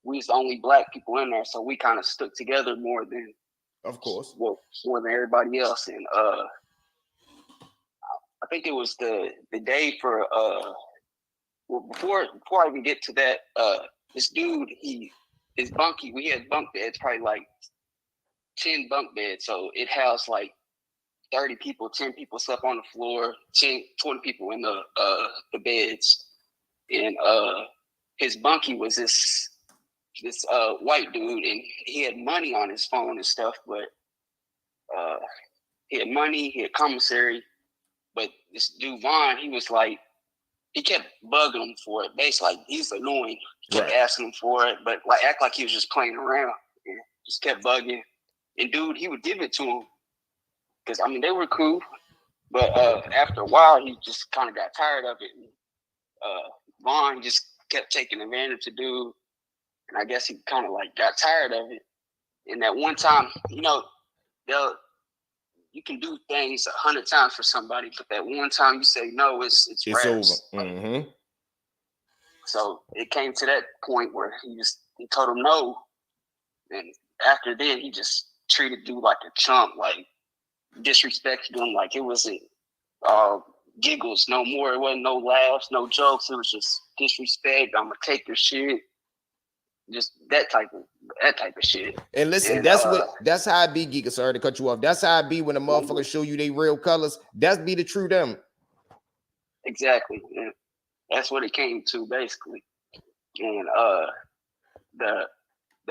we was the only Black people in there. So we kind of stuck together more than, of course, more than everybody else. And I think it was the day for well, before I even get to that, this dude, his bunkie, we had bunk beds, probably like 10 bunk beds, so it housed like 30 people. 10 people slept on the floor, 20 people in the beds. And his bunkie was this white dude, and he had money on his phone and stuff, but he had money, he had commissary, but this dude Vaughn, he was like, he kept bugging him for it. Basically, like, he's annoying. He kept asking him for it, but like act like he was just playing around, and just kept bugging. And dude, he would give it to him, because I mean they were cool, but after a while he just kind of got tired of it. And Vaughn just kept taking advantage of dude. And I guess he kind of like got tired of it. And that one time, you know, you can do things 100 times for somebody, but that one time you say no, it's over. Mm-hmm. So it came to that point where he told him no, and after then he just treated dude like a chump, like disrespected him, like it wasn't giggles no more. It wasn't no laughs, no jokes. It was just disrespect. I'm gonna take your shit. Just that type of shit. And listen, that's how I be, Geeka. Sorry to cut you off. That's how I be when the motherfuckers show you they real colors. That's be the true them. Exactly. Yeah. That's what it came to basically. And the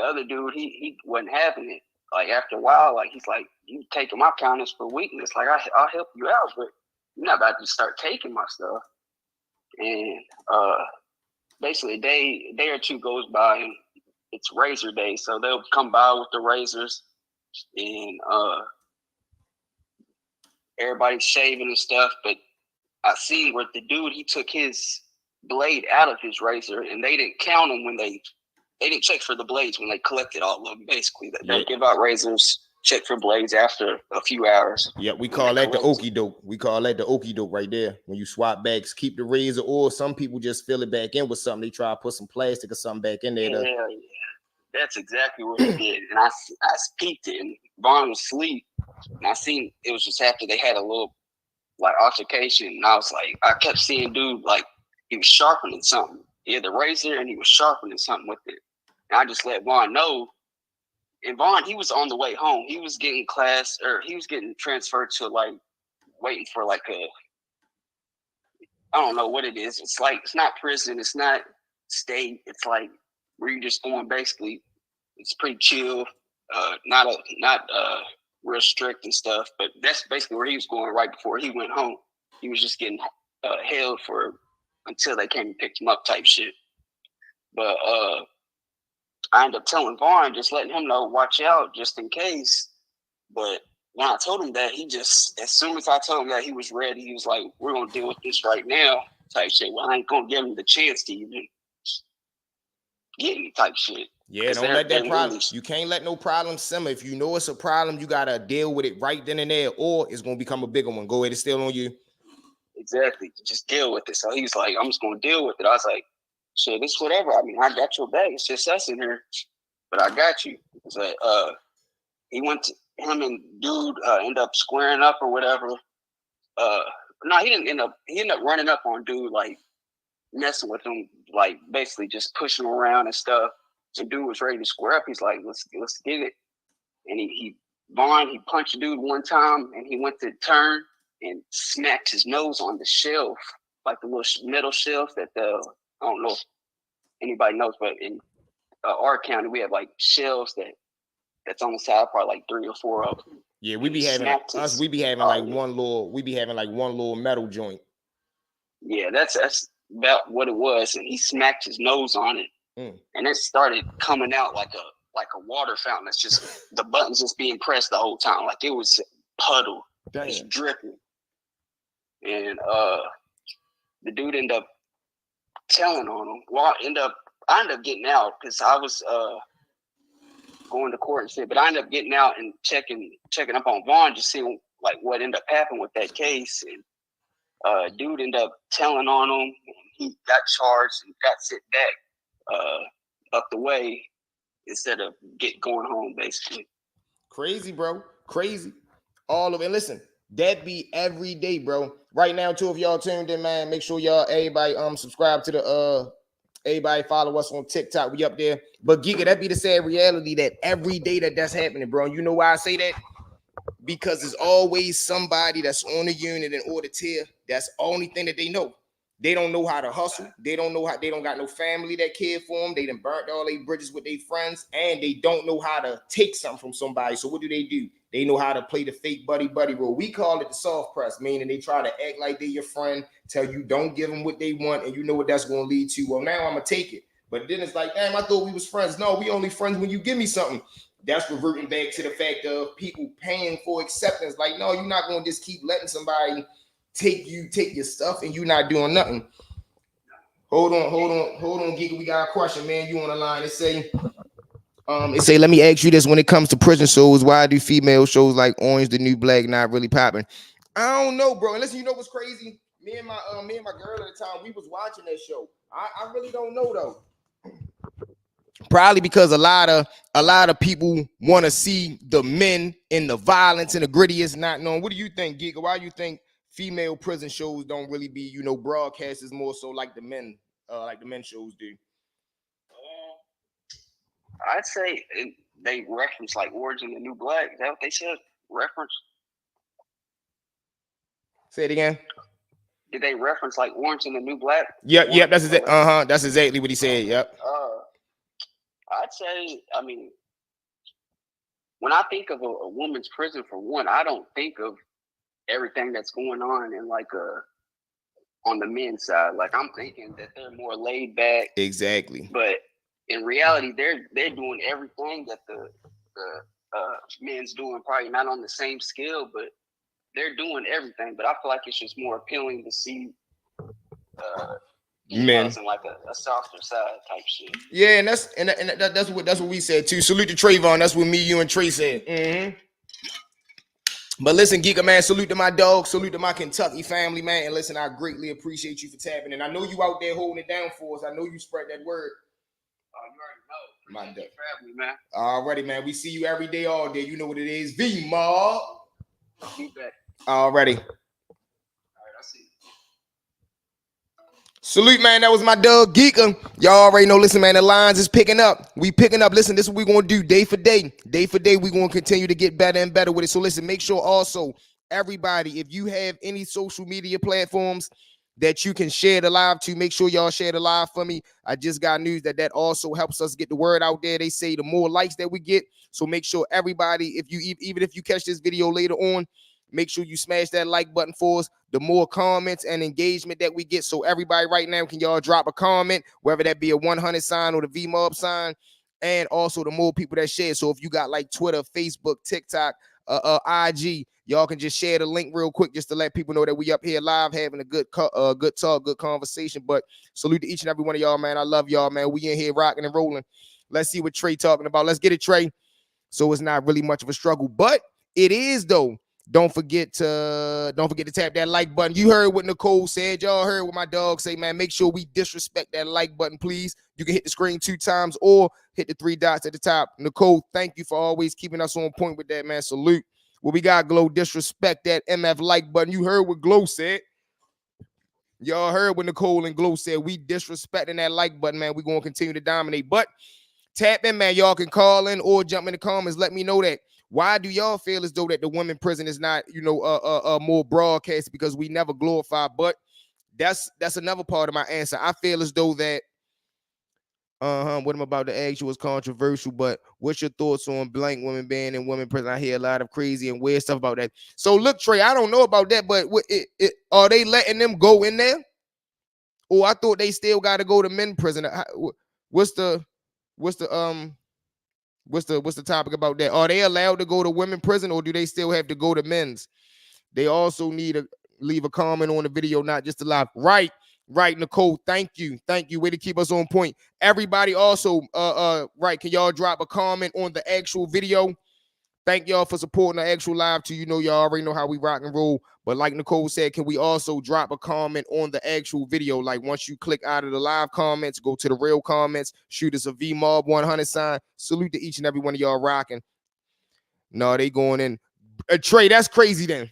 other dude, he wasn't having it. Like after a while, like he's like, you taking my kindness for weakness. Like I'll help you out, but you're not about to start taking my stuff. And basically a day or two goes by and it's razor day, so they'll come by with the razors and everybody's shaving and stuff. But I see where the dude, he took his blade out of his razor and they didn't count them when they didn't check for the blades when they collected all of them. Basically, they give out razors, check for blades after a few hours. Yeah, we call that the okie doke. We call that the okie doke right there. When you swap backs, keep the razor, or some people just fill it back in with something. They try to put some plastic or something back in there. Yeah. That's exactly what he did. And I peeked it, and Vaughn was asleep. And I seen it was just after they had a little like altercation. And I was like, I kept seeing dude like he was sharpening something. He had the razor and he was sharpening something with it. And I just let Vaughn know. And Vaughn, he was on the way home. He was getting he was getting transferred to like waiting for like I don't know what it is. It's like, it's not prison. It's not state. It's like where you're just going basically. It's pretty chill. Not real strict and stuff. But that's basically where he was going right before he went home. He was just getting held until they came and picked him up type shit. But I ended up telling Vaughn, just letting him know, watch out just in case. But when I told him that, he just, as soon as I told him that he was ready, he was like, we're going to deal with this right now type shit. Well, I ain't going to give him the chance to even get me type shit. Yeah, don't let that problem. You can't let no problem simmer. If you know it's a problem, you got to deal with it right then and there, or it's going to become a bigger one. Go ahead, it's still on you. Exactly. Just deal with it. So he's like, I'm just going to deal with it. I was like, shit, it's whatever. I mean, I got your bag. It's just us in here, but I got you. It's like, he went to him and dude end up squaring up or whatever. No, he ended up running up on dude, like messing with him, like basically just pushing him around and stuff. So dude was ready to square up. He's like, let's get it. And he punched dude one time and he went to turn and smacked his nose on the shelf, like the little metal shelf that I don't know if anybody knows, but in our county we have like shelves that's on the side, probably like 3 or 4 of them. Yeah, we be having one little metal joint. Yeah, that's about what it was, and he smacked his nose on it, and it started coming out like a water fountain. It's just the buttons just being pressed the whole time, like it was a puddle. Damn. It's dripping, and the dude ended up telling on him. Well, I ended up getting out because I was going to court and shit, but I ended up getting out and checking up on Vaughn, just seeing like what ended up happening with that case. And dude ended up telling on him, and he got charged and got sent back up the way instead of going home, basically. Crazy, bro. Crazy. All of it. Listen, that be every day, bro. Right now, too, if y'all tuned in, man, make sure everybody subscribe to the everybody follow us on TikTok. We up there. But Giga, that be the sad reality that every day that's happening, bro. You know why I say that? Because there's always somebody that's on the unit in order to. That's the only thing that they know. They don't know how to hustle. They don't got no family that care for them. They done burnt all their bridges with their friends, and they don't know how to take something from somebody. So what do? They know how to play the fake buddy role. We call it the soft press, meaning they try to act like they're your friend, tell you don't give them what they want, and you know what that's going to lead to. Well, now I'm going to take it. But then it's like, damn, I thought we was friends. No, we only friends when you give me something. That's reverting back to the fact of people paying for acceptance. Like, no, you're not going to just keep letting somebody take your stuff and you not doing nothing. Hold on, Geek. We got a question, man. You on the line? It say, let me ask you this: when it comes to prison shows, why do female shows like Orange the New Black not really popping? I don't know, bro. And listen, you know what's crazy? Me and my girl at the time, we was watching that show. I really don't know though. Probably because a lot of people want to see the men in the violence and the grittiest not known. What do you think, Giga? Why you think female prison shows don't really be, you know, broadcasters more so like the men shows do? I'd say they reference like Orange and the New Black. Is that what they said? Reference? Say it again. Did they reference like Orange and the New Black? Yep. That's exactly. That's exactly what he said. Yep. I'd say, I mean, when I think of a woman's prison, for one, I don't think of everything that's going on in like on the men's side. Like I'm thinking that they're more laid back. Exactly. But in reality, they're doing everything that the men's doing, probably not on the same scale, but they're doing everything. But I feel like it's just more appealing to see men in like a softer side type shit. Yeah, and that's what we said too. Salute to Trayvon. That's what me, you, and Trey said. Mm-hmm. But listen, Geeka, man, salute to my dog, salute to my Kentucky family, man. And listen, I greatly appreciate you for tapping in. I know you out there holding it down for us. I know you spread that word. You already know. My family, man. Alrighty, man. We see you every day, all day. You know what it is. V-Mob. Feedback. Alrighty. All right, I see. Salute, man. That was my dog, Geeka. Y'all already know. Listen, man, the lines is picking up. We picking up. Listen, this is what we're going to do day for day. Day for day, we're going to continue to get better and better with it. So listen, make sure also, everybody, if you have any social media platforms that you can share the live to, make sure y'all share the live for me. I just got news that also helps us get the word out there. They say the more likes that we get. So make sure everybody, even if you catch this video later on, make sure you smash that like button for us. The more comments and engagement that we get. So everybody right now, can y'all drop a comment, whether that be a 100 sign or the V-Mob sign. And also the more people that share. So if you got like Twitter, Facebook, TikTok, IG, y'all can just share the link real quick just to let people know that we up here live having a good talk, good conversation. But salute to each and every one of y'all, man. I love y'all, man. We in here rocking and rolling. Let's see what Trey talking about. Let's get it, Trey. So it's not really much of a struggle, but it is though. Don't forget to tap that like button. You heard what Nicole said. Y'all heard what my dog say, man. Make sure we disrespect that like button, please. You can hit the screen 2 times or hit the 3 dots at the top. Nicole, thank you for always keeping us on point with that, man. Salute. What we got, Glow? Disrespect that MF like button. You heard what Glow said. Y'all heard what Nicole and Glow said. We disrespecting that like button, man. We're going to continue to dominate. But tap in, man. Y'all can call in or jump in the comments. Let me know that. Why do y'all feel as though that the women prison is not, more broadcast? Because we never glorify. But that's another part of my answer. I feel as though that what I'm about to ask you was controversial, but what's your thoughts on blank women being in women prison? I hear a lot of crazy and weird stuff about that. So look, Trey, I don't know about that, but are they letting them go in there? Or I thought they still got to go to men prison. What's the topic about that? Are they allowed to go to women prison, or do they still have to go to men's? They also need to leave a comment on the video, not just a live. Right, Nicole. Thank you. Way to keep us on point. Everybody also, right, can y'all drop a comment on the actual video? Thank y'all for supporting the actual live too. Y'all already know how we rock and roll. But like Nicole said, can we also drop a comment on the actual video? Like once you click out of the live comments, go to the real comments, shoot us a V-Mob 100 sign. Salute to each and every one of y'all rocking. No, they going in. Trey, that's crazy then.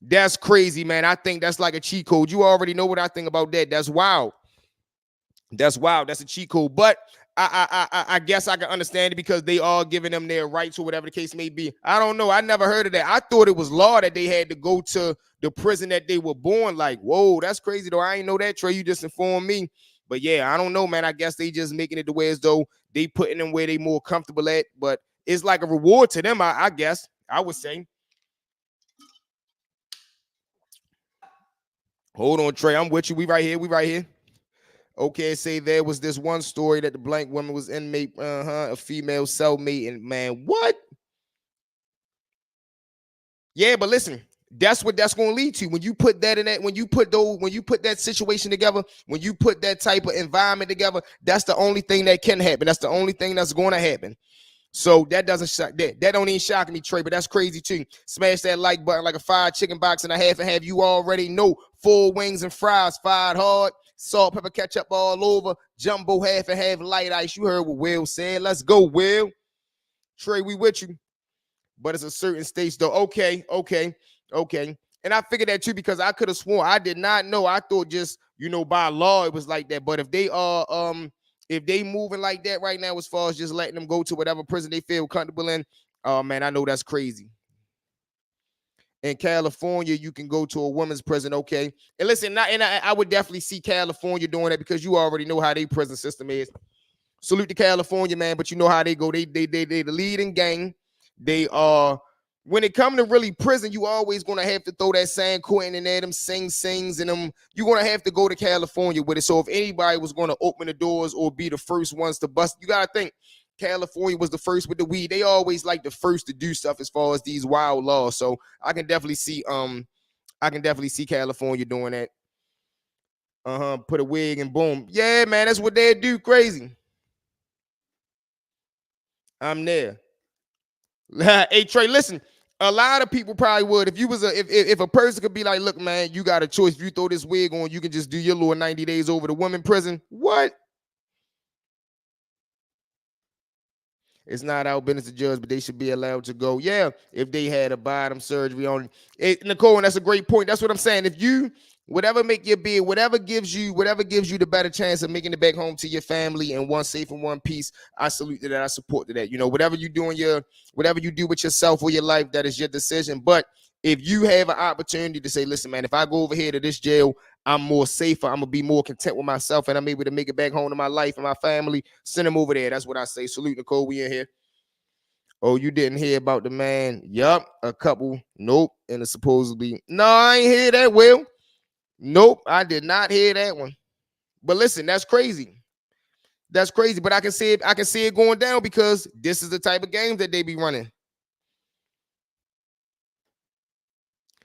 That's crazy, man. I think that's like a cheat code. You already know what I think about that. That's wild. That's a cheat code. But I guess I can understand it because they are giving them their rights or whatever the case may be. I don't know. I never heard of that. I thought it was law that they had to go to the prison that they were born. Like, whoa, that's crazy though. I ain't know that, Trey. You just informed me. But yeah, I don't know, man. I guess they just making it the way as though they putting them where they more comfortable at. But it's like a reward to them, I guess. I would say. Hold on, Trey. I'm with you. We right here. Okay, say there was this one story that the blank woman was inmate, a female cellmate, and man, what? Yeah, but listen, That's what that's going to lead to. When you put that in that, when you put that situation together, when you put that type of environment together, that's the only thing that can happen. That's the only thing that's going to happen. So that doesn't shock that don't even shock me, Trey, but that's crazy too. Smash that like button like a fried chicken box and a half and half. You already know 4 wings and fries, fried hard, salt, pepper, ketchup all over, jumbo half and half, light ice. You heard what Will said. Let's go, Will. Trey, we with you. But it's a certain stage though. Okay. And I figured that too because I could have sworn I did not know. I thought just, by law it was like that. But if they are if they moving like that right now, as far as just letting them go to whatever prison they feel comfortable in, oh man, I know that's crazy. In California, you can go to a women's prison, okay? And listen, I would definitely see California doing that because you already know how their prison system is. Salute to California, man, but you know how they go. They the leading gang. They are. When it comes to really prison, you always gonna have to throw that San Quentin in there, them sings and them. You're gonna have to go to California with it. So if anybody was gonna open the doors or be the first ones to bust, you gotta think California was the first with the weed. They always like the first to do stuff as far as these wild laws. So I can definitely see California doing that. Put a wig and boom. Yeah, man, that's what they do. Crazy. I'm there. Hey Trey, listen. A lot of people probably would if you was if a person could be like, look, man, you got a choice. If you throw this wig on, you can just do your little 90 days over the women prison. What? It's not our business to judge, but they should be allowed to go. Yeah, if they had a bottom surgery on it, Nicole, and that's a great point. That's what I'm saying. If you whatever make your bid, whatever gives you the better chance of making it back home to your family in one safe and one piece, I salute to that. I support to that. Whatever you do whatever you do with yourself or your life, that is your decision. But if you have an opportunity to say, listen, man, if I go over here to this jail, I'm more safer. I'm gonna be more content with myself, and I'm able to make it back home to my life and my family. Send them over there. That's what I say. Salute, Nicole. We in here. Oh, you didn't hear about the man? Yup, a couple. Nope. And it's supposedly no, I ain't hear that. Will. Nope, I did not hear that one. But listen, that's crazy. That's crazy. But I can see it going down because this is the type of games that they be running.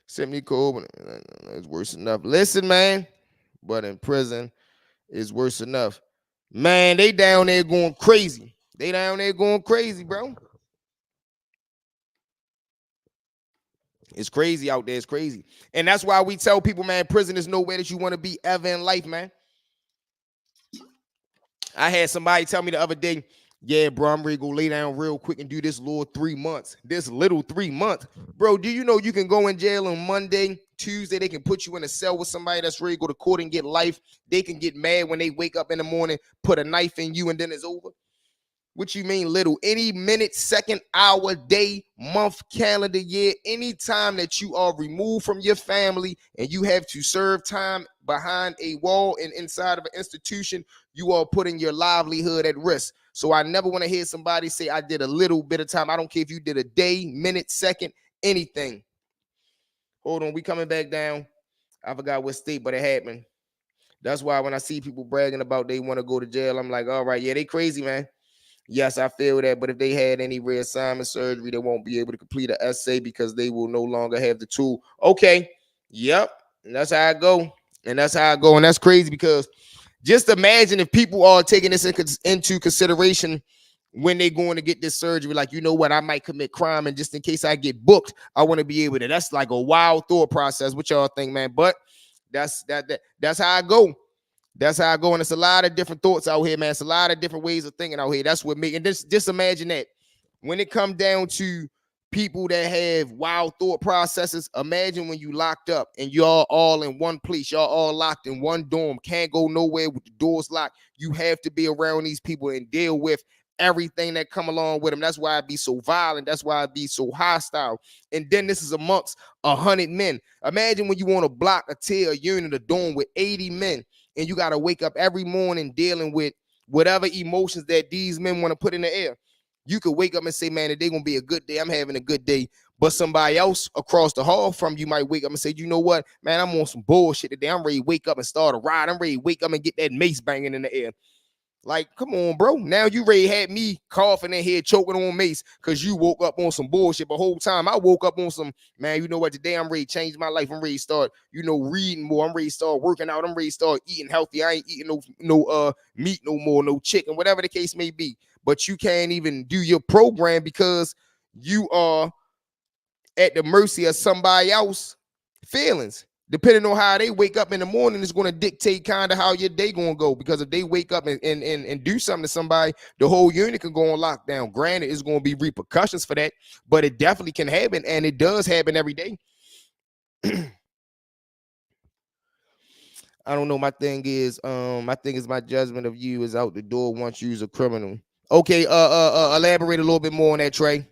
Simply cool, it's worse enough. Listen, man, but in prison is worse enough. Man, they down there going crazy. They down there going crazy, bro. It's crazy out there. It's crazy. And that's why we tell people, man, prison is nowhere that you want to be ever in life, man. I had somebody tell me the other day, yeah, bro, I'm ready to go lay down real quick and do this little 3 months. This little 3 months. Bro, do you know you can go in jail on Monday, Tuesday, they can put you in a cell with somebody that's ready to go to court and get life. They can get mad when they wake up in the morning, put a knife in you, and then it's over. What you mean little? Any minute, second, hour, day, month, calendar, year, any time that you are removed from your family and you have to serve time behind a wall and inside of an institution, you are putting your livelihood at risk. So I never want to hear somebody say I did a little bit of time. I don't care if you did a day, minute, second, anything. Hold on, we coming back down. I forgot what state, but it happened. That's why when I see people bragging about they want to go to jail, I'm like, all right, yeah, they crazy, man. Yes, I feel that, but if they had any reassignment surgery, they won't be able to complete an essay because they will no longer have the tool. Okay, yep, and that's how I go. And that's crazy because just imagine if people are taking this into consideration when they're going to get this surgery. Like, you know what, I might commit crime, and just in case I get booked, I want to be able to. That's like a wild thought process. What y'all think, man? But that's how I go. That's how I go. And it's a lot of different thoughts out here, man. It's a lot of different ways of thinking out here. That's what makes, and just imagine that when it comes down to people that have wild thought processes, imagine when you locked up and y'all all in one place, y'all all locked in one dorm, can't go nowhere with the doors locked. You have to be around these people and deal with everything that come along with them. That's why it be so violent. That's why it be so hostile. And then this is amongst 100 men. Imagine when you want to block a tier, a unit, a dorm with 80 men. And you got to wake up every morning dealing with whatever emotions that these men want to put in the air. You could wake up and say, man, today's going to be a good day. I'm having a good day. But somebody else across the hall from you might wake up and say, you know what, man, I'm on some bullshit today. I'm ready to wake up and start a ride. I'm ready to wake up and get that mace banging in the air. Like, come on, bro. Now you ready had me coughing in here, choking on mace because you woke up on some bullshit. But whole time I woke up on some, man, you know what? Today I'm ready to change my life. I'm ready to start, reading more. I'm ready to start working out. I'm ready to start eating healthy. I ain't eating no meat no more, no chicken, whatever the case may be. But you can't even do your program because you are at the mercy of somebody else's feelings. Depending on how they wake up in the morning is going to dictate kind of how your day going to go. Because if they wake up and do something to somebody, the whole unit can go on lockdown. Granted, it's going to be repercussions for that, but it definitely can happen, and it does happen every day. I don't know. My thing is my judgment of you is out the door once you's a criminal. Okay, elaborate a little bit more on that, Trey.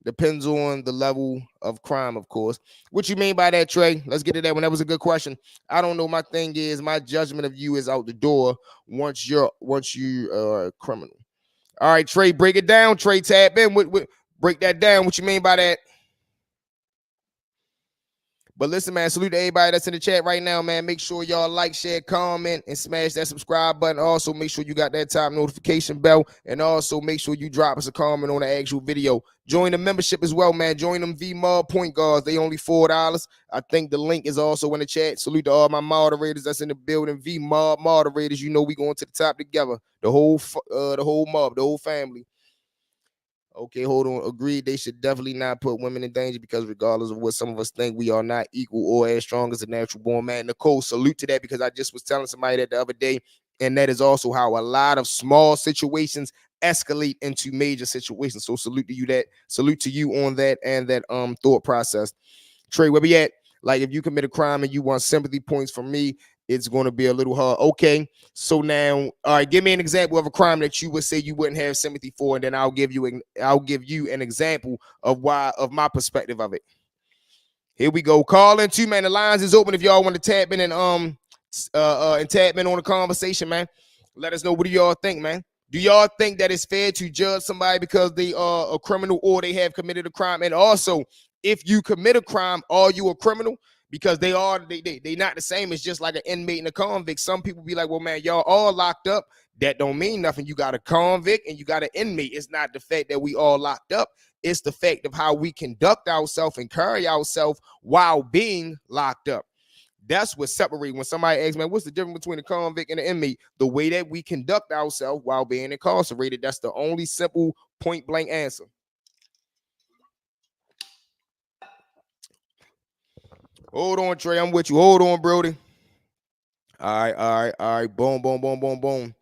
Depends on the level of crime, of course. What you mean by that, Trey? Let's get to that one. That was a good question. I don't know. My thing is my judgment of you is out the door once you are a criminal. All right, Trey, break it down. Trey, tap in. Break that down. What you mean by that? But listen, man, salute to everybody that's in the chat right now, man. Make sure y'all like, share, comment, and smash that subscribe button. Also, make sure you got that top notification bell. And also, make sure you drop us a comment on the actual video. Join the membership as well, man. Join them VMob point guards. They only $4. I think the link is also in the chat. Salute to all my moderators that's in the building. VMob moderators, we going to the top together. The whole mob, the whole family. Okay, hold on. Agreed. They should definitely not put women in danger because regardless of what some of us think, we are not equal or as strong as a natural born man. Nicole, salute to that because I just was telling somebody that the other day, and that is also how a lot of small situations escalate into major situations. So salute to you on that and that thought process. Trey, where we at? Like if you commit a crime and you want sympathy points from me, it's going to be a little hard. Okay, so now, all right, give me an example of a crime that you would say you wouldn't have sympathy for, and then I'll give you an example of my perspective of it. Here we go. Call in too, man. The lines is open if y'all want to tap in and tap in on the conversation, man. Let us know, what do y'all think, man? Do y'all think that it's fair to judge somebody because they are a criminal or they have committed a crime? And also, if you commit a crime, are you a criminal? Because they not the same. It's just like an inmate and a convict. Some people be like, well, man, y'all all locked up. That don't mean nothing. You got a convict and you got an inmate. It's not the fact that we all locked up. It's the fact of how we conduct ourselves and carry ourselves while being locked up. That's what separates. When somebody asks, man, what's the difference between a convict and an inmate? The way that we conduct ourselves while being incarcerated. That's the only simple point blank answer. Hold on, Trey. I'm with you. Hold on, Brody. All right. Boom.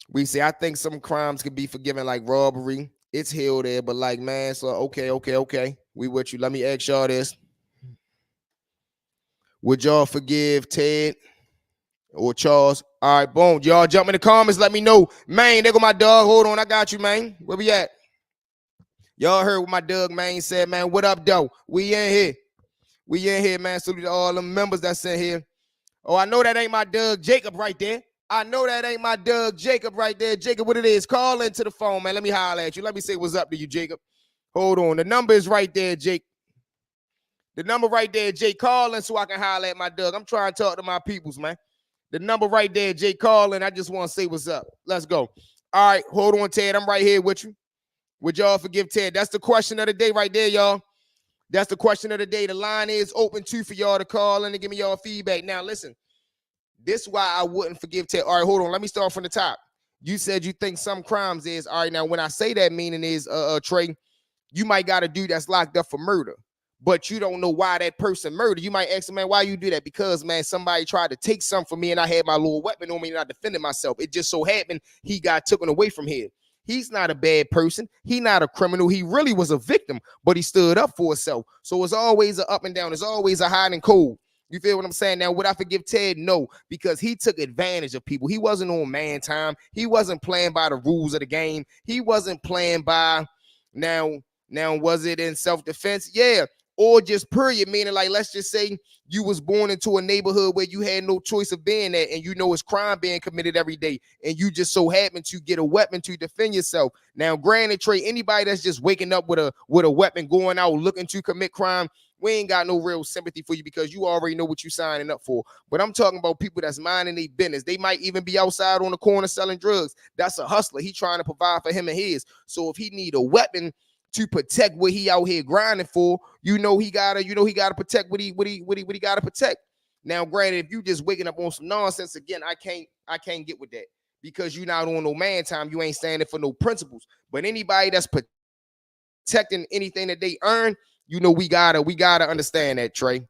We say, I think some crimes can be forgiven, like robbery. It's held there, but like, man, so okay. We with you. Let me ask y'all this. Would y'all forgive Ted or Charles? All right, boom. Y'all jump in the comments. Let me know. Man, there go my dog. Hold on. I got you, man. Where we at? Y'all heard what my dog, man, said, man. What up, though? We in here. Man. Salute to all the members that's in here. Oh, I know that ain't my Doug Jacob right there. Jacob, what it is? Call into the phone, man. Let me holler at you. Let me say what's up to you, Jacob. Hold on. The number is right there, Jake. Call in so I can holler at my Doug. I'm trying to talk to my peoples, man. The number right there, Jake. Call in. I just want to say what's up. Let's go. All right. Hold on, Ted. I'm right here with you. Would y'all forgive Ted? That's the question of the day right there, y'all. That's the question of the day. The line is open too for y'all to call in and give me y'all feedback. Now, listen, this is why I wouldn't forgive Ted. All right, hold on. Let me start from the top. You said you think some crimes is, all right, now when I say that, meaning is, Trey, you might got a dude that's locked up for murder, but you don't know why that person murdered. You might ask him, man, why you do that? Because, man, somebody tried to take something from me and I had my little weapon on me and I defended myself. It just so happened he got taken away from here. He's not a bad person. He not a criminal. He really was a victim, but he stood up for himself. So it's always an up and down. It's always a hot and cold. You feel what I'm saying? Now, would I forgive Ted? No, because he took advantage of people. He wasn't on man time. He wasn't playing by the rules of the game. He wasn't playing by, now was it in self-defense? Yeah. or just period, meaning like, let's just say you was born into a neighborhood where you had no choice of being there, and you know it's crime being committed every day, and you just so happen to get a weapon to defend yourself. Now, granted, Trey, anybody that's just waking up with a weapon, going out looking to commit crime, we ain't got no real sympathy for you because you already know what you're signing up for. But I'm talking about people that's minding their business. They might even be outside on the corner selling drugs. That's a hustler. He trying to provide for him and his. So if he need a weapon to protect what he out here grinding for, he gotta protect what he gotta protect. Now, granted, if you just waking up on some nonsense, again, I can't get with that because you're not on no man time. You ain't standing for no principles. But anybody that's protecting anything that they earn, we gotta understand that, Trey.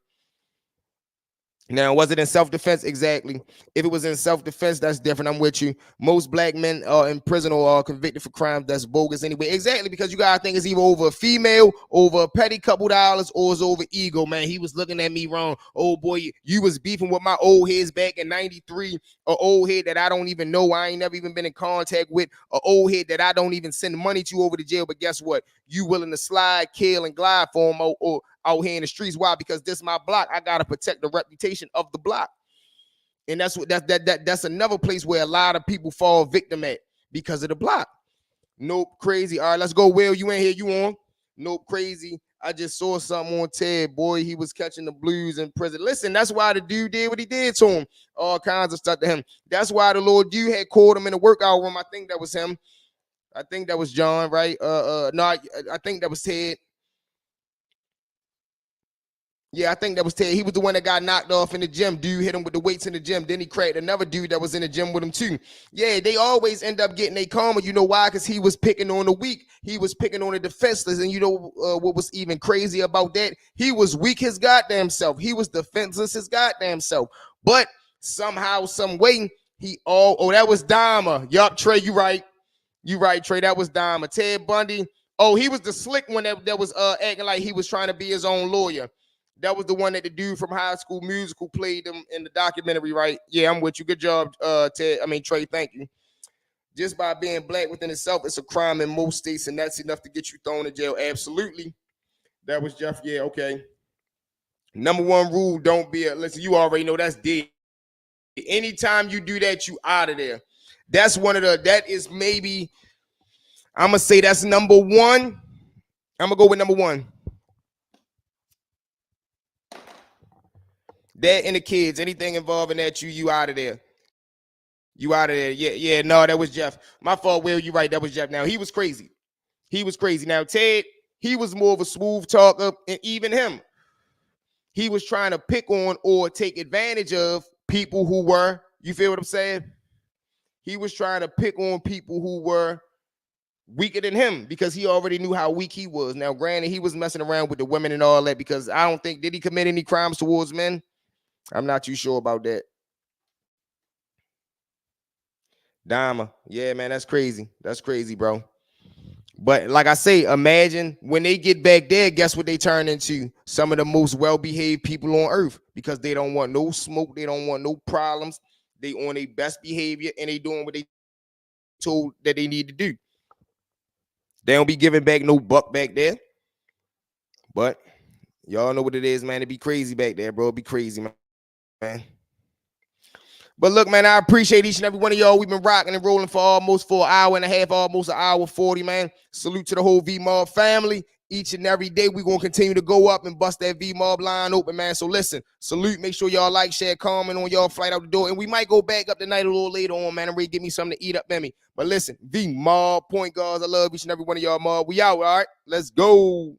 Now, was it in self-defense? Exactly. If it was in self-defense, that's different. I'm with you. Most black men are in prison or are convicted for crimes that's bogus anyway. Exactly, because you gotta think it's either over a female, over a petty couple dollars, or it's over ego, man. He was looking at me wrong. Oh boy, you was beefing with my old heads back in 93, an old head that I don't even know, I ain't never even been in contact with, an old head that I don't even send money to over to jail. But guess what? You willing to slide, kill, and glide for him or out here in the streets. Why? Because this is my block. I gotta protect the reputation of the block. And that's another place where a lot of people fall victim at because of the block. Nope, crazy. All right, let's go. Will, you ain't here, you on? Nope, crazy. I just saw something on Ted. Boy, he was catching the blues in prison. Listen, that's why the dude did what he did to him. All kinds of stuff to him. That's why the Lord dude had called him in the workout room. I think that was him. I think that was John, right? No, I think that was Ted. Yeah, I think that was Ted. He was the one that got knocked off in the gym. Dude hit him with the weights in the gym. Then he cracked another dude that was in the gym with him too. Yeah, they always end up getting a karma. You know why? Because he was picking on the weak. He was picking on the defenseless. And you know what was even crazy about that? He was weak his goddamn self. He was defenseless his goddamn self. But somehow, some way, that was Dahmer. Yup, Trey, you right. You right, Trey. That was Dahmer. Ted Bundy. Oh, he was the slick one that was acting like he was trying to be his own lawyer. That was the one that the dude from High School Musical played him in the documentary, right? Yeah, I'm with you. Good job, Trey, thank you. Just by being black within itself, it's a crime in most states, and that's enough to get you thrown in jail. Absolutely. That was Jeff. Yeah, okay. Number one rule, listen, you already know that's dead. Anytime you do that, you out of there. That is maybe, I'm going to say that's number one. I'm going to go with number one. That and the kids, anything involving that, you out of there. You out of there. Yeah, no, that was Jeff. My fault, Will, you right, that was Jeff. Now, he was crazy. Now, Ted, he was more of a smooth talker, and even him, he was trying to pick on or take advantage of people who were, you feel what I'm saying? He was trying to pick on people who were weaker than him because he already knew how weak he was. Now, granted, he was messing around with the women and all that because I don't think, did he commit any crimes towards men? I'm not too sure about that. Dahmer. Yeah, man, that's crazy. That's crazy, bro. But like I say, imagine when they get back there, guess what they turn into? Some of the most well-behaved people on earth because they don't want no smoke. They don't want no problems. They on their best behavior and they doing what they told that they need to do. They don't be giving back no buck back there. But y'all know what it is, man. It be crazy back there, bro. It be crazy, man. But look, man, I appreciate each and every one of y'all. We've been rocking and rolling for an hour and a half, almost an hour 40, man. Salute to the whole V-Mob family. Each and every day, we're going to continue to go up and bust that V-Mob line open, man. So listen, salute. Make sure y'all like, share, comment on y'all flight out the door. And we might go back up tonight a little later on, man. I'm ready to get me something to eat up in me. But listen, V-Mob, point guards, I love each and every one of y'all, Mob. We out, all right? Let's go.